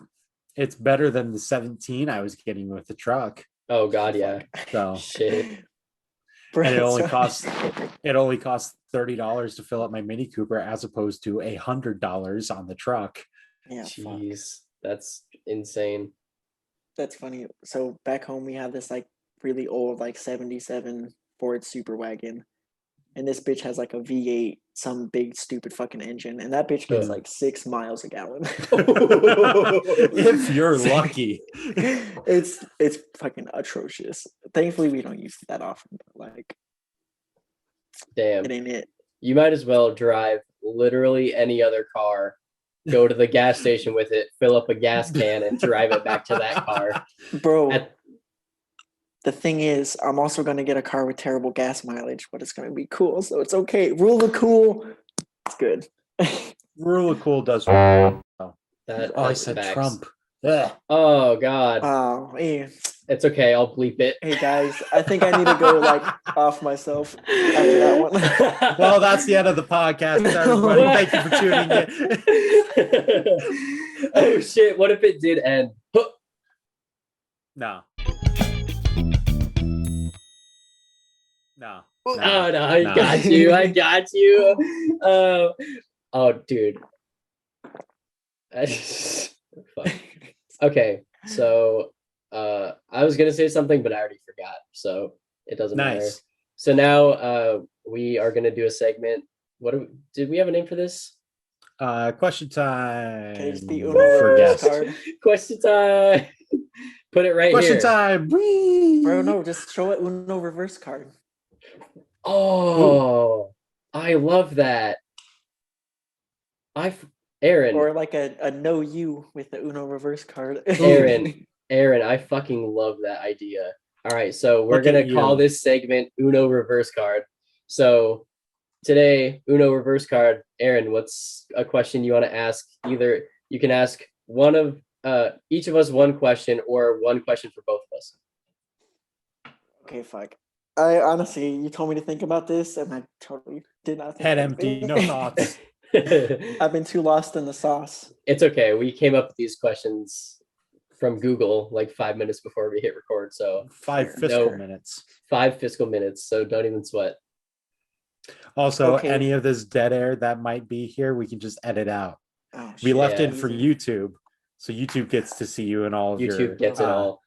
It's better than the 17 I was getting with the truck. Oh god, yeah. So shit. And it only costs $30 to fill up my Mini Cooper as opposed to $100 on the truck. Yeah, jeez, that's insane. That's funny. So back home we have this like really old like 77 Ford Super Wagon, and this bitch has like a V8, some big stupid fucking engine, and that bitch goes like 6 miles a gallon. If you're lucky. It's fucking atrocious. Thankfully we don't use that often, but like, damn, it ain't it. You might as well drive literally any other car, go to the gas station with it, fill up a gas can, and drive it back to that car. Bro, the thing is, I'm also going to get a car with terrible gas mileage, but it's going to be cool, so it's okay. Rule of cool, it's good. Rule of cool does. I said facts. Trump. Ugh. Oh, God. Oh, yeah. It's okay. I'll bleep it. Hey, guys, I think I need to go, like, off myself after that one. Well, that's the end of the podcast, everybody. Thank you for tuning in. Oh, shit. What if it did end? No. No. Oh, no. I got you. I got you. Oh, dude. Fuck. Okay, so I was gonna say something, but I already forgot, so it doesn't matter. So now we are gonna do a segment. Did we have a name for this? Question time. Can it just be Uno reverse card? Question time. Put it right Question here. Time. Bro, no, just show it Uno reverse card. Oh, I love that. Aaron. Or like a no you with the Uno reverse card. Aaron, I fucking love that idea. All right, so we're going to call this segment Uno reverse card. So today, Uno reverse card. Aaron, what's a question you want to ask? Either you can ask one of each of us one question, or one question for both of us. Okay, fuck. I honestly, you told me to think about this, and I totally did not think. Head empty, no thoughts. I've been too lost in the sauce. It's okay. We came up with these questions from Google like 5 minutes before we hit record. So 5 fiscal minutes. 5 fiscal minutes. So don't even sweat. Also, any of this dead air that might be here, we can just edit out. Oh, we left it for YouTube, so YouTube gets to see you in all of YouTube gets it all.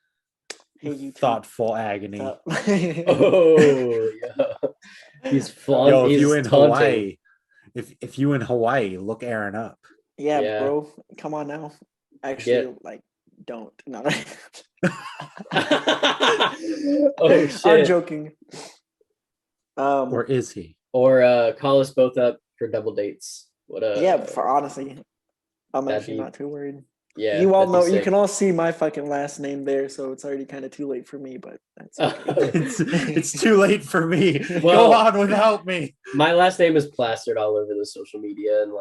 Hey, thoughtful agony. Oh, yeah. He's fun. Yo, if you in Hawaii, if you in Hawaii, look Aaron up. Yeah, bro. Come on now. Actually, don't. No. Oh shit. I'm joking. Or is he? Or call us both up for double dates. For honestly, I'm actually not too worried. Yeah, you all know, you can all see my fucking last name there, so it's already kind of too late for me, but that's okay. it's too late for me. Well, go on without me. My last name is plastered all over the social media and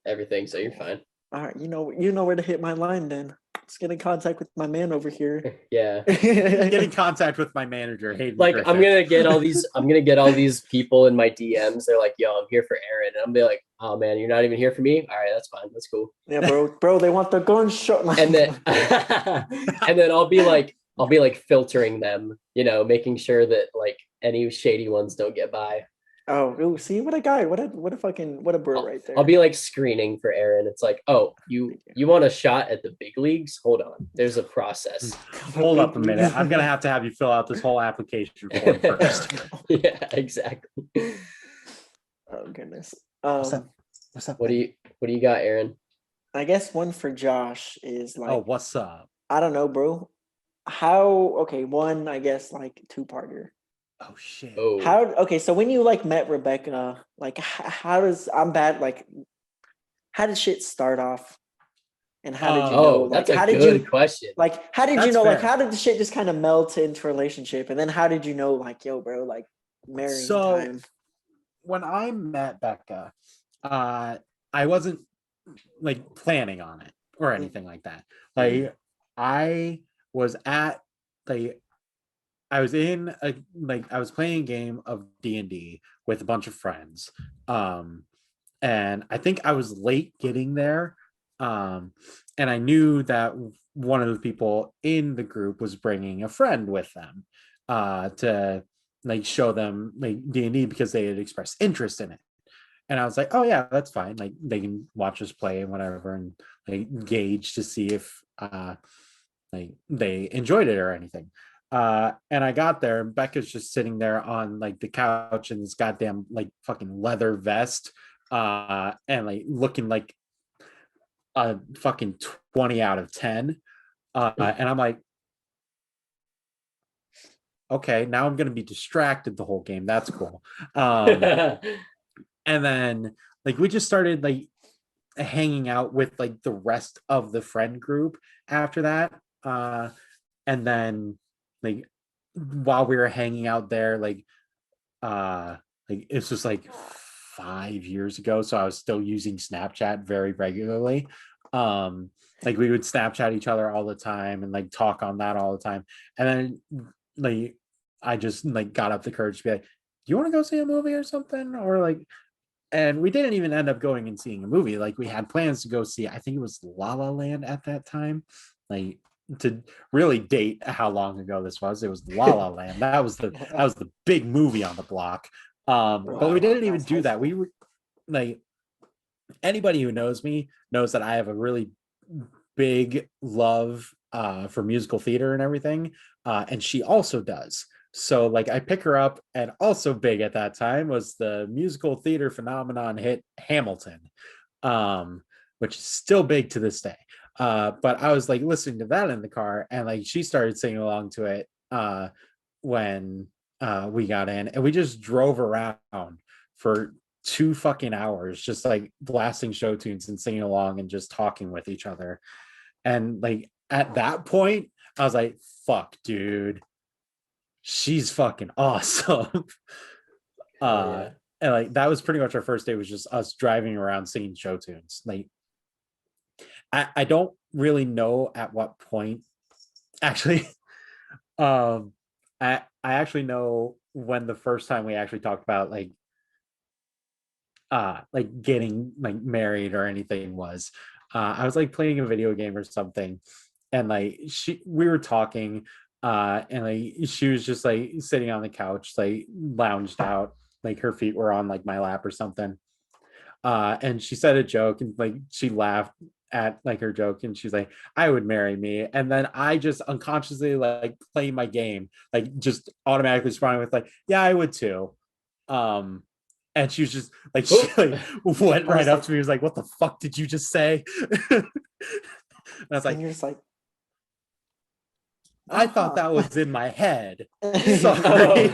everything, so you're fine. All right, you know where to hit my line then. Let's get in contact with my man over here. Yeah. Get in contact with my manager, Hayden. Griffith. I'm gonna get all these people in my DMs. They're like, yo, I'm here for Aaron. And I'm be like, oh man, you're not even here for me? All right, that's fine. That's cool. Yeah, bro, they want the gunshot. And then and then I'll be like filtering them, making sure that any shady ones don't get by. Oh, see what a guy, what a bro right there. I'll be like screening for Aaron. It's like, oh, you want a shot at the big leagues? Hold on, there's a process. Hold up a minute. I'm gonna have to fill out this whole application form first. Yeah, exactly. Oh goodness. What's up? What do you got, Aaron? I guess one for Josh is like, oh, what's up? I don't know, bro. One, I guess like two-parter. Oh shit. Oh. So when you like met Rebecca, like how does how did shit start off? And how did you know? Like, that's how a did good you question. like? How did you That's know? Like, fair. how did the shit just kind of melt into a relationship? And then how did you know? Like, yo, bro, like marrying time. When I met Becca, I wasn't like planning on it or anything like that. Like, I was at I was in I was playing a game of D&D with a bunch of friends. And I think I was late getting there. And I knew that one of the people in the group was bringing a friend with them to like show them like D&D because they had expressed interest in it. And I was like, oh yeah, that's fine. Like they can watch us play and whatever, and like gauge to see if like they enjoyed it or anything. And I got there, and Becca's just sitting there on like the couch in this goddamn like fucking leather vest, and like looking like a fucking 20 out of 10. And I'm like, okay, now I'm gonna be distracted the whole game. That's cool. And then like we just started like hanging out with like the rest of the friend group after that. And then like while we were hanging out there, like it's just like 5 years ago, so I was still using Snapchat very regularly. Like we would Snapchat each other all the time and like talk on that all the time. And then like I just like got up the courage to be like, do you want to go see a movie or something? Or like, and we didn't even end up going and seeing a movie. Like we had plans to go see, I think it was La La Land at that time. Like to really date how long ago this was, it was La La Land. That was the big movie on the block. But we didn't even do that. We were like, anybody who knows me knows that I have a really big love for musical theater and everything. And she also does. So like I pick her up, and also big at that time was the musical theater phenomenon hit Hamilton, which is still big to this day. But I was like listening to that in the car, and like she started singing along to it when we got in, and we just drove around for 2 fucking hours, just like blasting show tunes and singing along and just talking with each other. And like at that point, I was like, fuck, dude. She's fucking awesome. And like that was pretty much our first day, was just us driving around singing show tunes. Like I don't really know at what point actually. I actually know when the first time we actually talked about like getting like married or anything was. I was like playing a video game or something, and like we were talking, and like she was just like sitting on the couch, like lounged out, like her feet were on like my lap or something. And she said a joke, and like she laughed at like her joke, and she's like, I would marry me. And then I just unconsciously like play my game, like just automatically responding with like, yeah, I would too. And she was just like, she like went right up to me, was like, what the fuck did you just say? And I was like, and you're just like, I thought that was in my head. Sorry.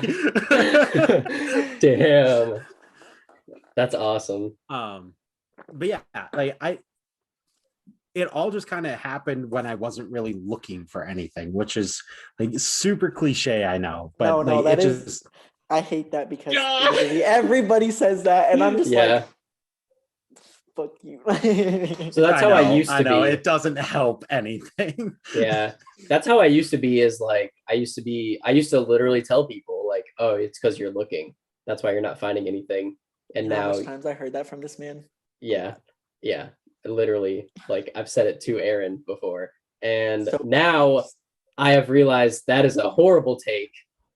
Damn. That's awesome. But yeah, like it all just kind of happened when I wasn't really looking for anything, which is like super cliche, I know. But no, like, that is just, I hate that because everybody says that, and I'm just like, fuck you. So that's how I used to be. It doesn't help anything. Yeah, that's how I used to be. Is like I used to literally tell people like, oh, it's because you're looking. That's why you're not finding anything. And now, how much times I heard that from this man? Yeah, literally, like I've said it to Aaron before, and now I have realized that is a horrible take.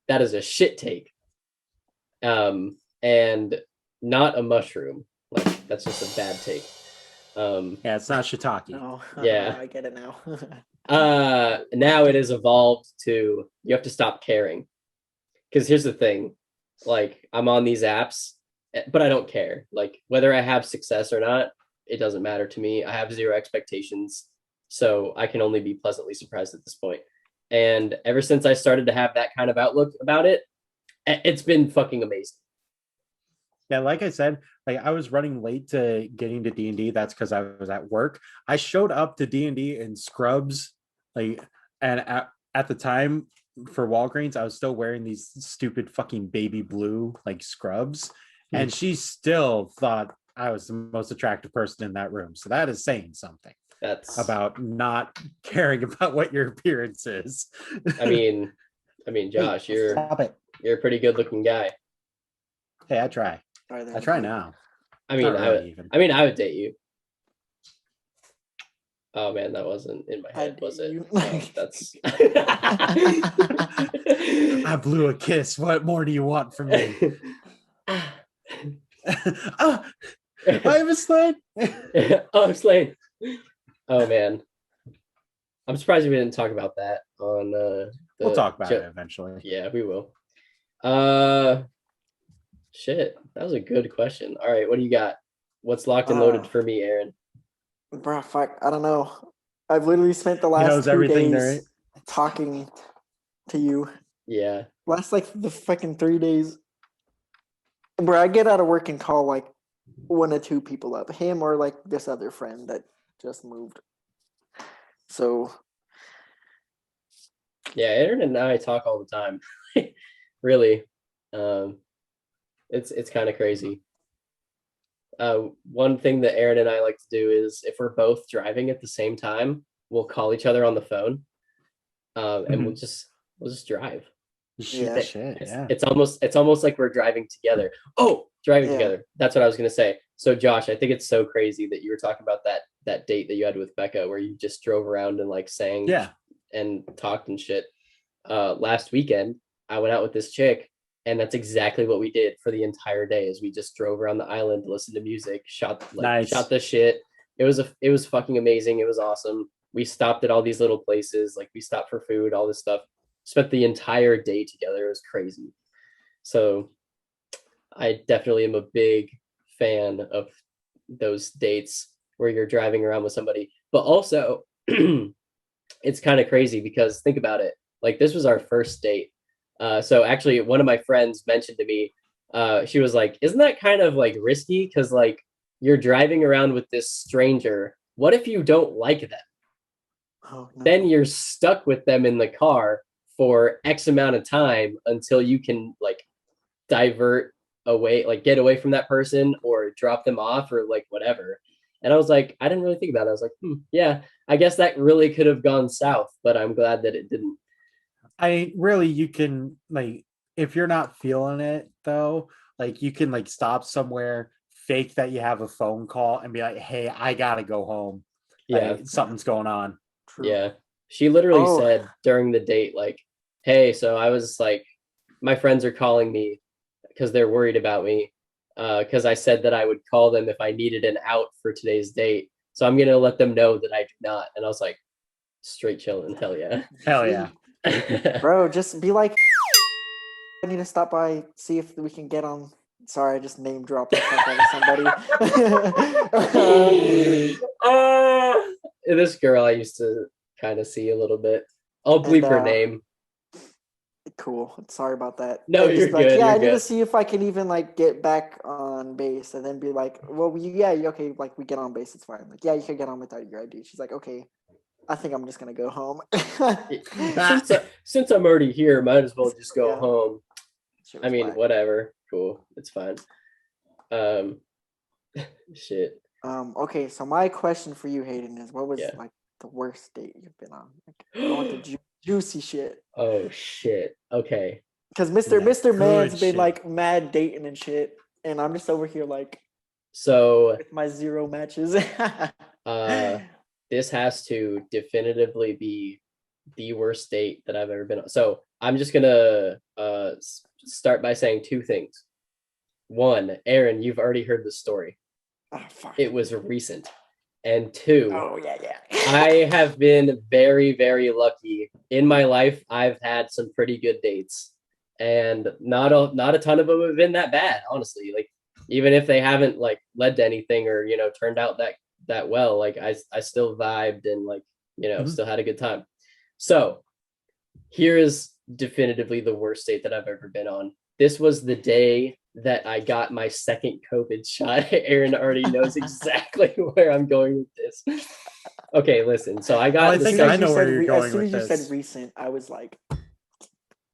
That is a shit take. And not a mushroom. Like that's just a bad take. Yeah, it's not shiitake. No, Yeah. I get it now. Now it has evolved to you have to stop caring. Because here's the thing, like I'm on these apps, but I don't care. Like whether I have success or not, it doesn't matter to me. I have zero expectations, so I can only be pleasantly surprised at this point. And ever since I started to have that kind of outlook about it, it's been fucking amazing. Yeah, like I said, like I was running late to getting to D&D. That's because I was at work. I showed up to D&D in scrubs, like, and at the time for Walgreens, I was still wearing these stupid fucking baby blue like scrubs, and she still thought I was the most attractive person in that room. So that is saying something. That's about not caring about what your appearance is. I mean, Josh, Hey, you're a pretty good looking guy. Hey, I try. I try now. I mean, I would date you. Oh man, that wasn't in my head, was it? Oh, that's. I blew a kiss. What more do you want from me? Oh, I have a slide. Oh, I'm Slade. Oh man, I'm surprised we didn't talk about that on. We'll talk about it eventually. Yeah, we will. Shit, that was a good question. All right, what do you got? What's locked and loaded for me, Aaron? Bro, fuck, I don't know. I've literally spent the last 2 days talking to you. Yeah. Last like the fucking 3 days. Bro, I get out of work and call like 1 or 2 people up. Him or like this other friend that just moved. So yeah, Aaron and I talk all the time. Really. It's kind of crazy. One thing that Aaron and I like to do is if we're both driving at the same time, we'll call each other on the phone. And we'll just drive. Yeah. It's almost like we're driving together. Together. That's what I was gonna say. So Josh, I think it's so crazy that you were talking about that date that you had with Becca where you just drove around and like sang and talked and shit. Last weekend I went out with this chick and that's exactly what we did for the entire day is we just drove around the island to listen to music, shot the shit. It was fucking amazing. It was awesome. We stopped at all these little places, like we stopped for food, all this stuff. Spent the entire day together. It was crazy. So I definitely am a big fan of those dates where you're driving around with somebody. But also, it's kind of crazy because think about it. Like this was our first date. So actually, one of my friends mentioned to me, she was like, "Isn't that kind of like risky? Because like you're driving around with this stranger. What if you don't like them? Oh, no. Then you're stuck with them in the car for X amount of time until you can like divert away, like get away from that person or drop them off or like whatever." And I was like, I didn't really think about it. I was like, yeah, I guess that really could have gone south, but I'm glad that it didn't. You can like, if you're not feeling it though, like you can like stop somewhere, fake that you have a phone call and be like, hey, I gotta go home. Yeah. Like, something's going on. True. Yeah. She literally said during the date, like, hey, so I was like, my friends are calling me because they're worried about me. Because I said that I would call them if I needed an out for today's date. So I'm gonna let them know that I do not. And I was like, straight chilling, hell yeah. Hell yeah. Bro, just be like, I need to stop by, see if we can get on. Sorry, I just name dropped somebody. This girl I used to kind of see a little bit. I'll bleep her name. Cool. Sorry about that. No, you're good. Yeah, I need to see if I can even like get back on base, and then be like, well, okay, like we get on base, it's fine. Like, yeah, you can get on without your ID. She's like, okay, I think I'm just gonna go home. Since I'm already here, might as well just go home. I mean, whatever. Cool. It's fine. Shit. Okay, so my question for you, Hayden, is what was like the worst date you've been on? Like, I want the juicy shit. Oh shit. Okay. Because Mr. Man's been like mad dating and shit, and I'm just over here like, so with my 0 matches. This has to definitively be the worst date that I've ever been on. So I'm just gonna start by saying 2 things. one, Aaron, you've already heard the story. Oh, fuck. It was recent. And two, Oh, yeah. I have been very, very lucky in my life. I've had some pretty good dates, and not a ton of them have been that bad, honestly. Like, even if they haven't like led to anything or turned out that well, like I still vibed and like still had a good time. So here is definitively the worst date that I've ever been on. This was the day that I got my second COVID shot. Aaron already knows exactly where I'm going with this. Okay, listen. So I got. I think I know where you're going as soon with as you this. said recent, I was like,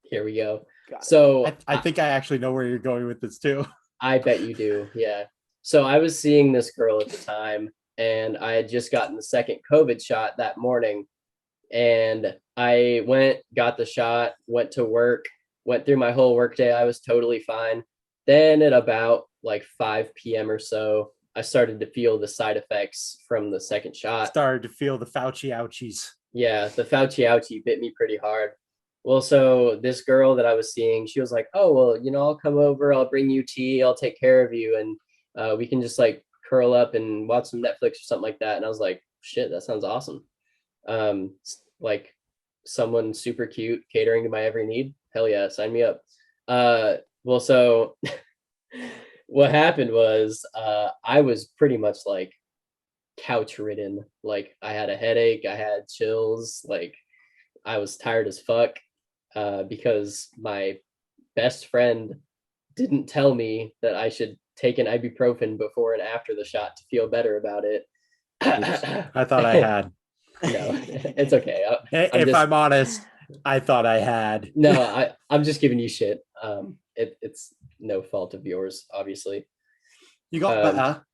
here we go. Got it. So I think I actually know where you're going with this too. I bet you do. Yeah. So I was seeing this girl at the time, and I had just gotten the second COVID shot that morning. And I got the shot, went to work, went through my whole workday. I was totally fine. Then at about like 5 p.m. or so, I started to feel the side effects from the second shot. Started to feel the Fauci ouchies. Yeah, the Fauci ouchie bit me pretty hard. Well, so this girl that I was seeing, she was like, oh, well, I'll come over, I'll bring you tea, I'll take care of you, and we can just like curl up and watch some Netflix or something like that. And I was like, shit, that sounds awesome. Like someone super cute catering to my every need. Hell yeah, sign me up. Well, so what happened was I was pretty much like couch ridden. Like I had a headache, I had chills, like I was tired as fuck because my best friend didn't tell me that I should take an ibuprofen before and after the shot to feel better about it. I thought I had. No, it's okay. I'm honest, I thought I had. No, I'm just giving you shit. It's no fault of yours, obviously. You got better.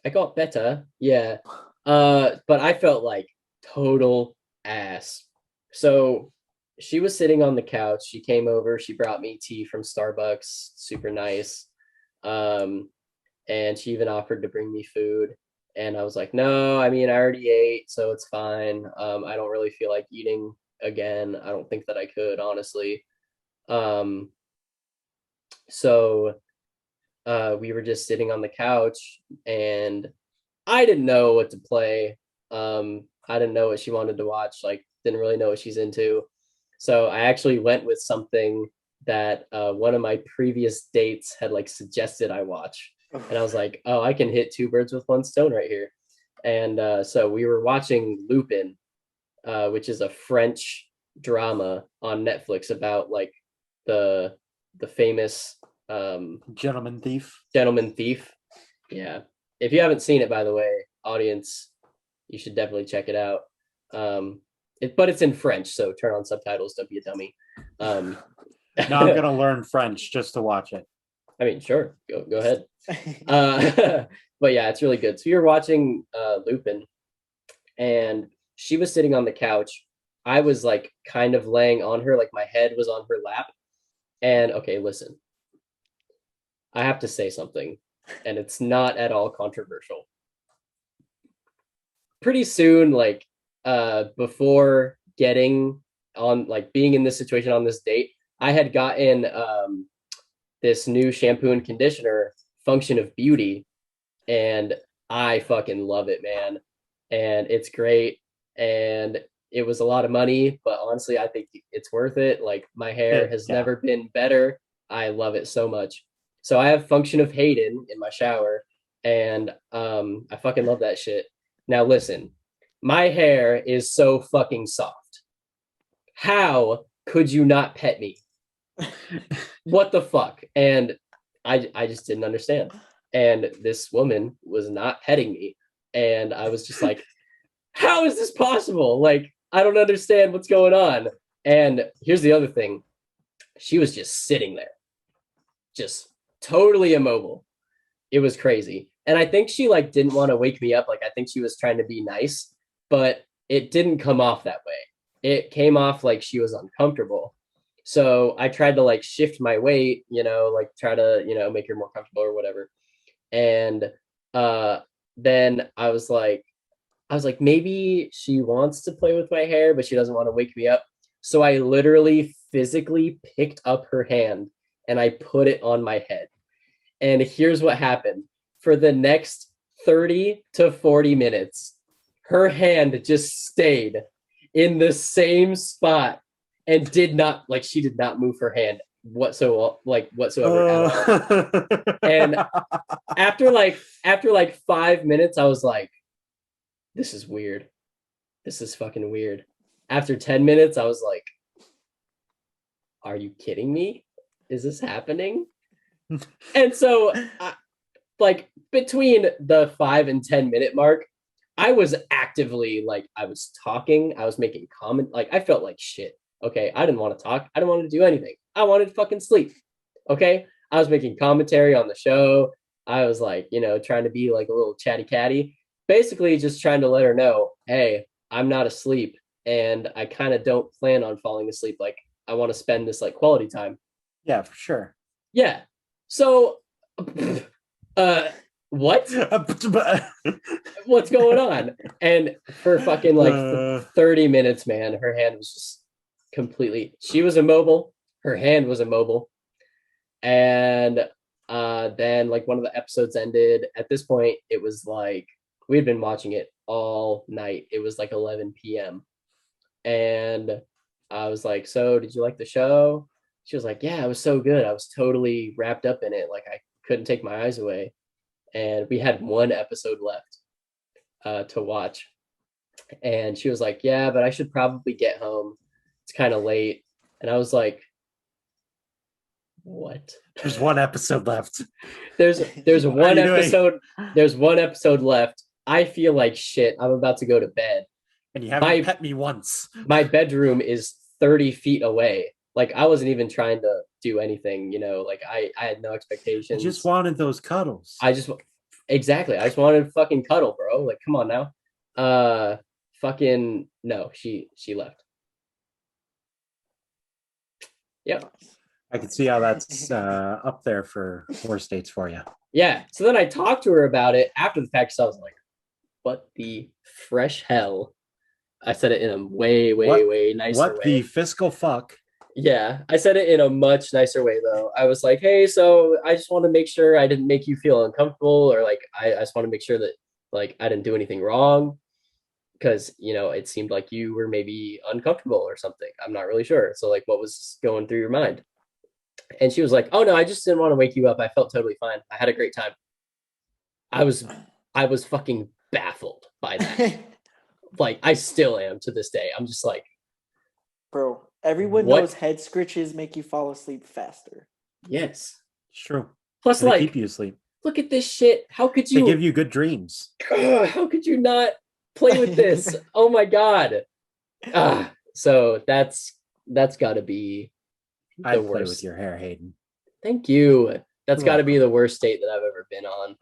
I got better, yeah. But I felt like total ass. So she was sitting on the couch. She came over. She brought me tea from Starbucks. Super nice. And she even offered to bring me food. And I was like, no, I mean, I already ate, so it's fine. I don't really feel like eating again. I don't think that I could, honestly. So we were just sitting on the couch, and I didn't know what to play. I didn't know what she wanted to watch. Like, didn't really know what she's into. So I actually went with something that one of my previous dates had like suggested I watch. And I was like, oh, I can hit two birds with one stone right here. And so we were watching Lupin, which is a French drama on Netflix about like the famous Gentleman Thief. Yeah. If you haven't seen it, by the way, audience, you should definitely check it out. But it's in French, so turn on subtitles, don't be a dummy. Now I'm gonna learn French just to watch it. I mean, sure, go ahead. But yeah, it's really good. So you're watching Lupin, and she was sitting on the couch. I was like kind of laying on her, like my head was on her lap. And okay, listen, I have to say something, and it's not at all controversial. Pretty soon, like before getting on, like being in this situation on this date, I had gotten this new shampoo and conditioner, Function of Beauty, and I fucking love it, man. And it's great, and it was a lot of money, but honestly, I think it's worth it. Like my hair has never been better. I love it so much. So I have Function of Hayden in my shower, and I fucking love that shit. Now listen, my hair is so fucking soft. How could you not pet me? What the fuck? And I just didn't understand. And this woman was not petting me. And I was just like, how is this possible? Like, I don't understand what's going on. And here's the other thing. She was just sitting there, just totally immobile. It was crazy. And I think she like didn't want to wake me up. Like, I think she was trying to be nice, but it didn't come off that way. It came off like she was uncomfortable. So I tried to like shift my weight, like try to, make her more comfortable or whatever. And then I was like, maybe she wants to play with my hair, but she doesn't want to wake me up. So I literally physically picked up her hand and I put it on my head. And here's what happened. For the next 30 to 40 minutes, her hand just stayed in the same spot and did not, like, she did not move her hand whatsoever at all. And after 5 minutes, I was like, this is weird. This is fucking weird. After 10 minutes, I was like, are you kidding me? Is this happening? And so, like, between the 5 and 10 minute mark, I was actively, like, I was talking, I was making comment, like, I felt like shit. Okay, I didn't want to talk. I didn't want to do anything. I wanted to fucking sleep. Okay, I was making commentary on the show. I was like, you know, trying to be like a little chatty catty, basically just trying to let her know, hey, I'm not asleep, and I kind of don't plan on falling asleep. Like, I want to spend this like quality time. Yeah, for sure. Yeah. So, what? What's going on? And for fucking like 30 minutes, man, her hand was just completely, she was immobile, her hand was immobile. And then like one of the episodes ended. At this point, it was like we had been watching it all night. It was like 11 p.m. And I was like, so did you like the show? She was like, yeah, it was so good. I was totally wrapped up in it. Like, I couldn't take my eyes away. And we had one episode left to watch. And she was like, yeah, but I should probably get home. It's kind of late. And I was like, what? There's one episode left. There's one episode. There's one episode left. I feel like shit. I'm about to go to bed. And you haven't pet me once. My bedroom is 30 feet away. Like, I wasn't even trying to do anything, you know, like I had no expectations. You just wanted those cuddles. Exactly. I just wanted to fucking cuddle, bro. Like, come on now. Fucking no, she left. Yep. I can see how that's up there for worst dates for you. Yeah. So then I talked to her about it after the fact. So I was like, what the fresh hell? I said it in a way nicer way. What the fiscal fuck? Yeah, I said it in a much nicer way, though. I was like, hey, so I just want to make sure I didn't make you feel uncomfortable, or like, I just want to make sure that like I didn't do anything wrong, because, you know, it seemed like you were maybe uncomfortable or something. I'm not really sure. So like, what was going through your mind? And she was like, oh no, I just didn't want to wake you up. I felt totally fine. I had a great time. I was fucking baffled by that. Like, I still am to this day. I'm just like, bro, everyone knows head scritches make you fall asleep faster. Yes. It's true. Plus, they like, keep you asleep. Look at this shit. How could you? They give you good dreams. How could you not play with this? Oh my god. So that's got to be I the play worst. with your hair, Hayden. Thank you. That's got to be the worst date that I've ever been on.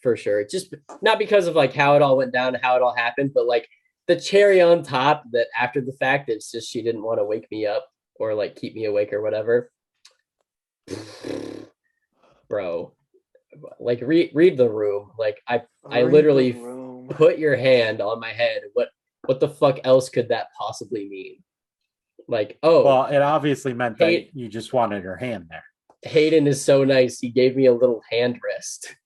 For sure. Just not because of like how it all went down, how it all happened, but like the cherry on top that after the fact, it's just she didn't want to wake me up or like keep me awake or whatever. Bro, like read the room. Like I literally put your hand on my head. What the fuck else could that possibly mean? Like, oh, well, it obviously meant that you just wanted her hand there. Hayden is so nice. He gave me a little hand rest.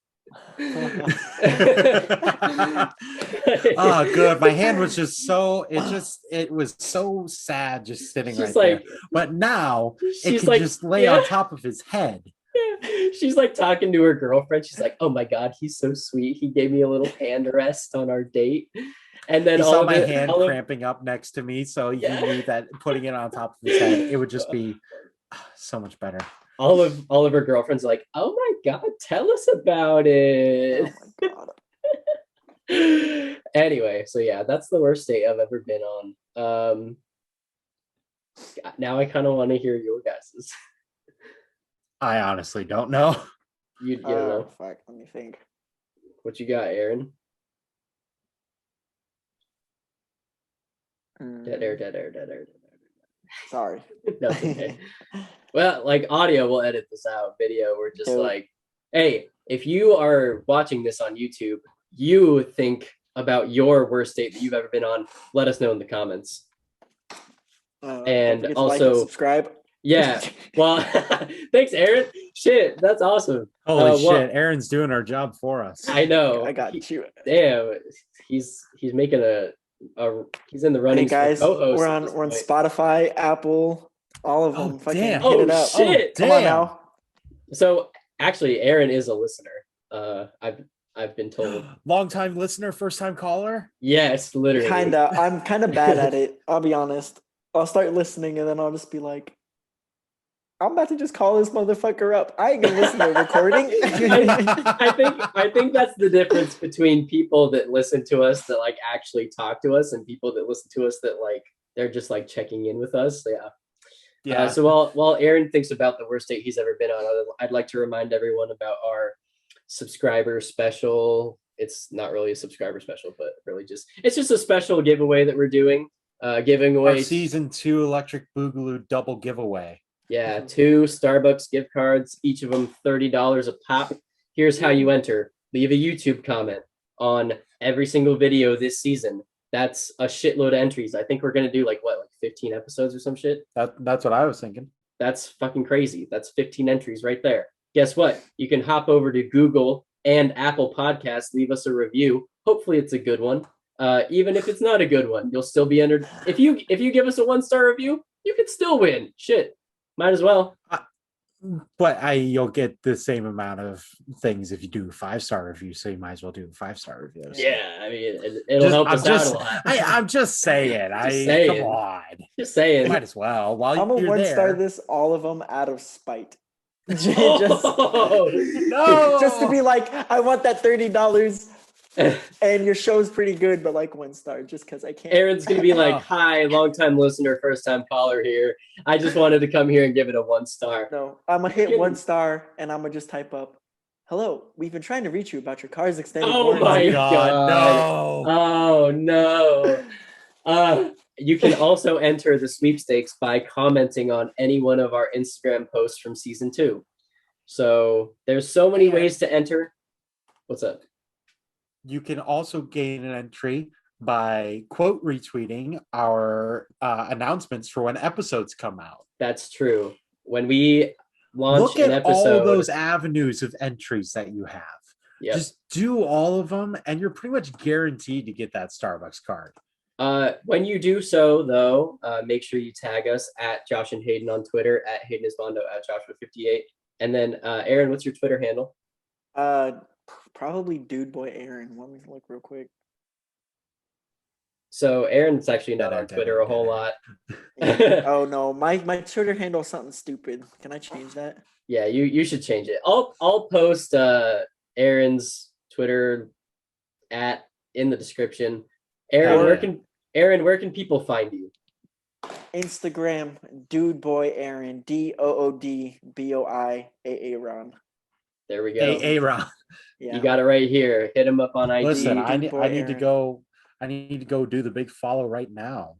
Oh, good. My hand was just so it was so sad just sitting right there. But now it can just lay on top of his head. Yeah. She's like talking to her girlfriend. She's like, oh my god, he's so sweet. He gave me a little hand rest on our date. And then he saw my hand cramping up next to me, so he knew that putting it on top of his head, it would just be so much better. All of her girlfriends are like, oh my god, tell us about it. Oh my god. Anyway, so yeah, that's the worst date I've ever been on. Now I kind of want to hear your guys's. I honestly don't know. You don't know. Fuck, let me think. What you got, Aaron? Dead air. Sorry. No, it's okay. Well, like audio, we'll edit this out. Video, we're just like, hey, if you are watching this on YouTube, you think about your worst date that you've ever been on, let us know in the comments. And also like and subscribe. Yeah. Well, thanks, Aaron. Shit, that's awesome. Holy shit, Aaron's doing our job for us. I know. I got you. Damn, he's making he's in the running. Hey guys, co-host we're on Spotify, Apple, all of them. Damn. Hit it up. Shit. Come on now. So actually, Aaron is a listener. I've been told. Long time listener, first time caller. Yes, literally. Kinda. I'm kind of bad at it. I'll be honest. I'll start listening and then I'll just be like, I'm about to just call this motherfucker up. I ain't gonna listen to the recording. I think that's the difference between people that listen to us that like actually talk to us and people that listen to us that like they're just like checking in with us. Yeah. So while Aaron thinks about the worst date he's ever been on, I'd like to remind everyone about our subscriber special. It's not really a subscriber special, but really it's just a special giveaway that we're doing. Giving away our season 2 Electric Boogaloo double giveaway. Yeah, 2 Starbucks gift cards, each of them $30 a pop. Here's how you enter. Leave a YouTube comment on every single video this season. That's a shitload of entries. I think we're going to do like 15 episodes or some shit? That's what I was thinking. That's fucking crazy. That's 15 entries right there. Guess what? You can hop over to Google and Apple Podcasts, leave us a review. Hopefully it's a good one. Even if it's not a good one, you'll still be entered. If you give us a 1-star review, you can still win. Shit. Might as well. But you'll get the same amount of things if you do a 5-star review, so you might as well do a 5-star review. So. Yeah, I mean, it'll help us out a lot. I'm just saying. Come on. Just saying. Might as well. While I'm a you're 1-star this, all of them out of spite. No! Just to be like, I want that $30. And your show's pretty good, but like 1 star, just because I can't. Aaron's gonna be like, "Hi, long-time listener, first-time caller here. I just wanted to come here and give it a 1 star." No, I'm gonna hit 1 star, and I'm gonna just type up, "Hello, we've been trying to reach you about your car's extended warranty." Oh my god! No! Oh no! You can also enter the sweepstakes by commenting on any one of our Instagram posts from season 2. So there's so many ways to enter. What's up? You can also gain an entry by quote retweeting our announcements for when episodes come out. That's true. When we launch an episode, all those avenues of entries that you have. Yep. Just do all of them, and you're pretty much guaranteed to get that Starbucks card. When you do so, though, make sure you tag us at Josh and Hayden on Twitter, at Hayden Isbando, at Joshua58. And then, Aaron, what's your Twitter handle? Probably Dude Boy Aaron. Let me look real quick. So Aaron's actually not on Twitter a whole lot. Oh no, my Twitter handle is something stupid. Can I change that? Yeah, you should change it. I'll post Aaron's Twitter in the description. Aaron, where can people find you? Instagram, Dude Boy Aaron, DOODBOIAARON. There we go. Aaron. Yeah. You got it right here. Hit him up on IG. Listen, I need to go do the big follow right now.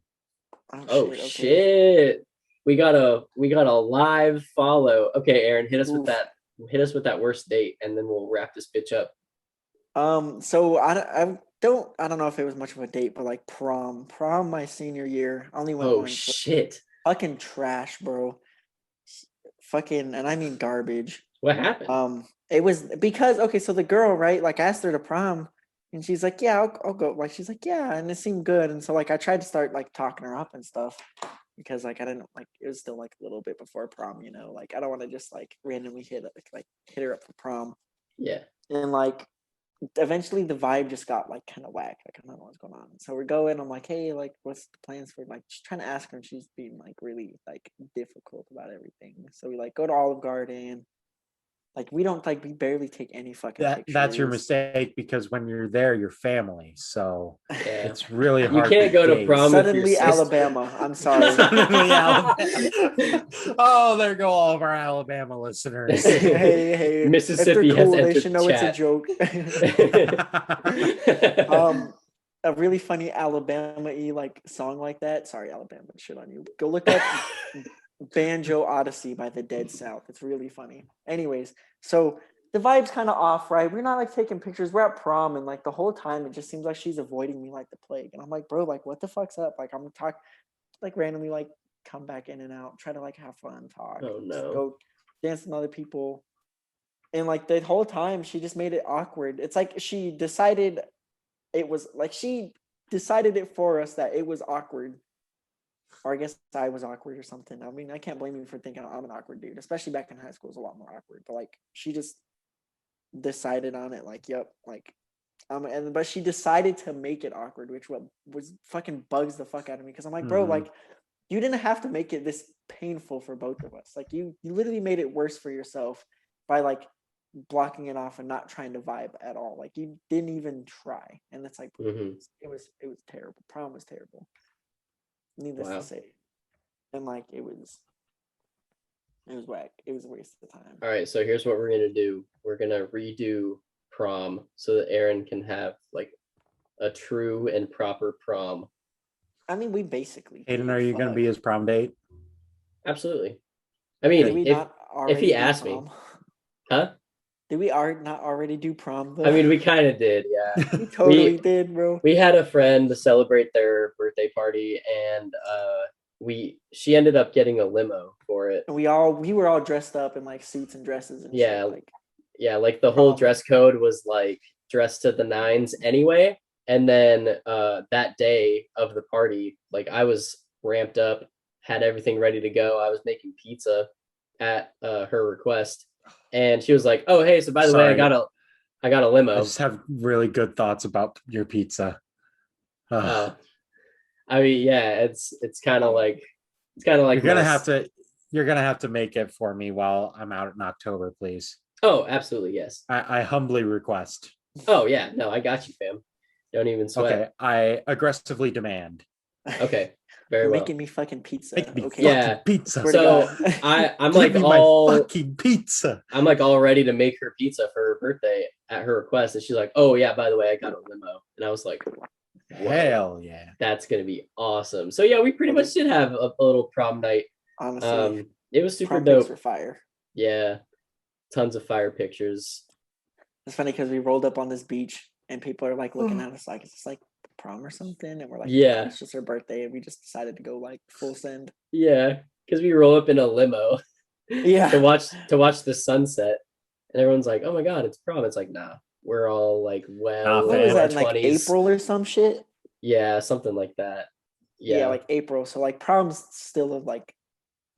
Oh shit. We got a live follow. Okay, Aaron, hit us with that. Hit us with that worst date, and then we'll wrap this bitch up. So I don't know if it was much of a date, but like prom my senior year. I only went. Oh shit. Fucking trash, bro. Fucking, and I mean garbage. What happened? It was because so the girl, right? Like I asked her to prom, and she's like, "Yeah, I'll go." Like she's like, "Yeah," and it seemed good, and so like I tried to start like talking her up and stuff because like I didn't like it was still like a little bit before prom, you know. Like I don't want to just like randomly hit her up for prom. Yeah. And like eventually the vibe just got like kind of whack. Like I don't know what's going on. So we're going. I'm like, "Hey, like what's the plans for?" Like just trying to ask her, and she's being like really like difficult about everything. So we like go to Olive Garden. Like we don't we barely take any fucking pictures. That's your mistake because when you're there, you're family. So it's really hard. You can't go to prom Suddenly with your Alabama. I'm sorry. Suddenly Alabama. Oh, there go all of our Alabama listeners. Hey. Mississippi has entered they should know chat. It's a joke. A really funny Alabama-y like song like that. Sorry, Alabama, shit on you. Go look up Banjo Odyssey by the Dead South. It's really funny. Anyways, so the vibe's kind of off, right? We're not like taking pictures. We're at prom, and like the whole time it just seems like she's avoiding me like the plague. And I'm like, bro, like what the fuck's up? Like I'm talk like randomly like come back in and out, try to like have fun, talk. Oh no. Go dance with other people. And like the whole time she just made it awkward. It's like she decided it for us that it was awkward. Or I guess I was awkward or something. I mean, I can't blame you for thinking I'm an awkward dude, especially back in high school. It was a lot more awkward. But like, she just decided on it. Like, yep, like, but she decided to make it awkward, which was fucking bugs the fuck out of me because I'm like, bro, like, you didn't have to make it this painful for both of us. Like, you literally made it worse for yourself by like blocking it off and not trying to vibe at all. Like, you didn't even try, and it's like, it was terrible. Prom was terrible. Needless to say. And like it was whack. It was a waste of time. All right, so here's what we're gonna do. We're gonna redo prom so that Aaron can have like a true and proper prom. I mean, we basically Hayden, are you gonna be his prom date? Absolutely. I mean, if he asked me. Huh? Did we not already do prom though? I mean, we kind of did, yeah. We totally did, bro. We had a friend to celebrate their birthday party, and she ended up getting a limo for it. And we were all dressed up in like suits and dresses and shit, like the whole dress code was like dressed to the nines anyway. And then that day of the party, like I was ramped up, had everything ready to go. I was making pizza at her request. And she was like, "Oh, hey, so by the way, I got a limo." I just have really good thoughts about your pizza. I mean, yeah, it's kind of like you're gonna have to make it for me while I'm out in October, please. Oh, absolutely, yes. I humbly request. Oh yeah, no, I got you, fam. Don't even sweat. Okay, I aggressively demand. Okay. Very well. Making me fucking pizza. Make me fucking pizza. So I'm like all fucking pizza. I'm like all ready to make her pizza for her birthday at her request, and she's like, "Oh yeah, by the way, I got a limo," and I was like, "Hell yeah, that's gonna be awesome." So yeah, we pretty much did have a little prom night. Honestly, it was super dope. Dope. For fire. Yeah, tons of fire pictures. It's funny because we rolled up on this beach and people are like looking at us like it's like prom or something, and we're like, yeah, it's just her birthday, and we just decided to go like full send. Yeah, because we roll up in a limo, to watch the sunset, and everyone's like, "Oh my god, it's prom!" It's like, nah, we're all like, well, what was that, like April or some shit? Yeah, something like that. Yeah, like April. So like prom's still like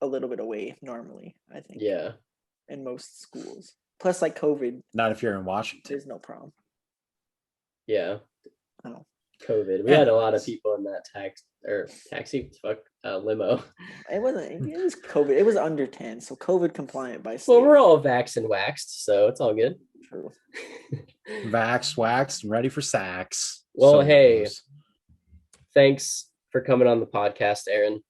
a little bit away normally, I think. Yeah, in most schools. Plus, like COVID. Not if you're in Washington. There's no prom. Yeah. Oh. COVID. We had a lot of people in that limo. It was COVID. It was under 10, so COVID compliant by state. Well, we're all vaxxed and waxed, so it's all good. True. Vaxxed, waxed, and ready for sax. Well, hey, thanks for coming on the podcast, Aaron.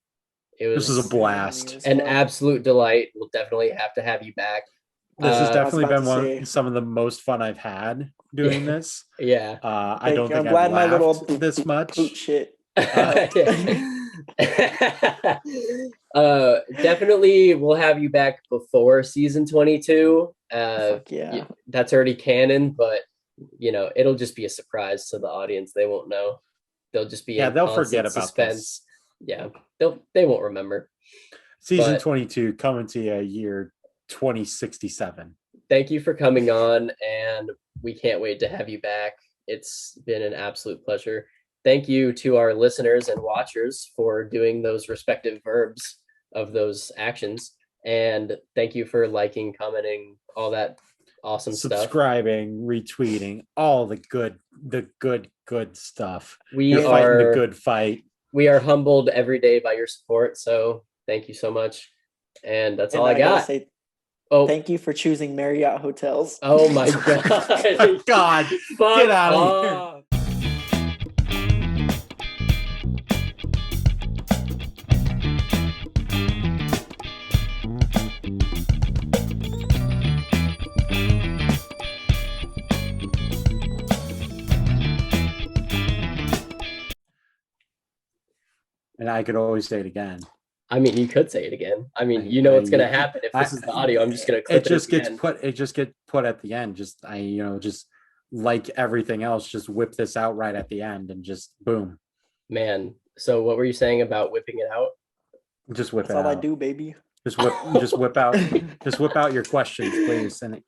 This was a blast. An absolute delight. We'll definitely have to have you back. This has definitely been some of the most fun I've had doing this. Yeah. I don't think I've laughed this much. Shit. Definitely we'll have you back before season 22. Yeah. That's already canon, but it'll just be a surprise to the audience. They won't know. They'll just be they'll forget about suspense. Yeah, they won't remember. Season 22 coming to you year 2067. Thank you for coming on, and we can't wait to have you back. It's been an absolute pleasure. Thank you to our listeners and watchers for doing those respective verbs of those actions. And thank you for liking, commenting, all that awesome stuff. Subscribing, retweeting, all the good stuff. You're fighting the good fight. We are humbled every day by your support. So thank you so much. And that's all I got. Thank you for choosing Marriott hotels. Oh my God. God, get out of here. And I could always say it again. I mean, you could say it again. I mean, what's going to happen if this is the audio. I'm just going to clip it. It just gets put at the end. Just like everything else, just whip this out right at the end and just boom. Man, so what were you saying about whipping it out? Just whip That's it out. That's all I do, baby. Just whip out your questions, please. And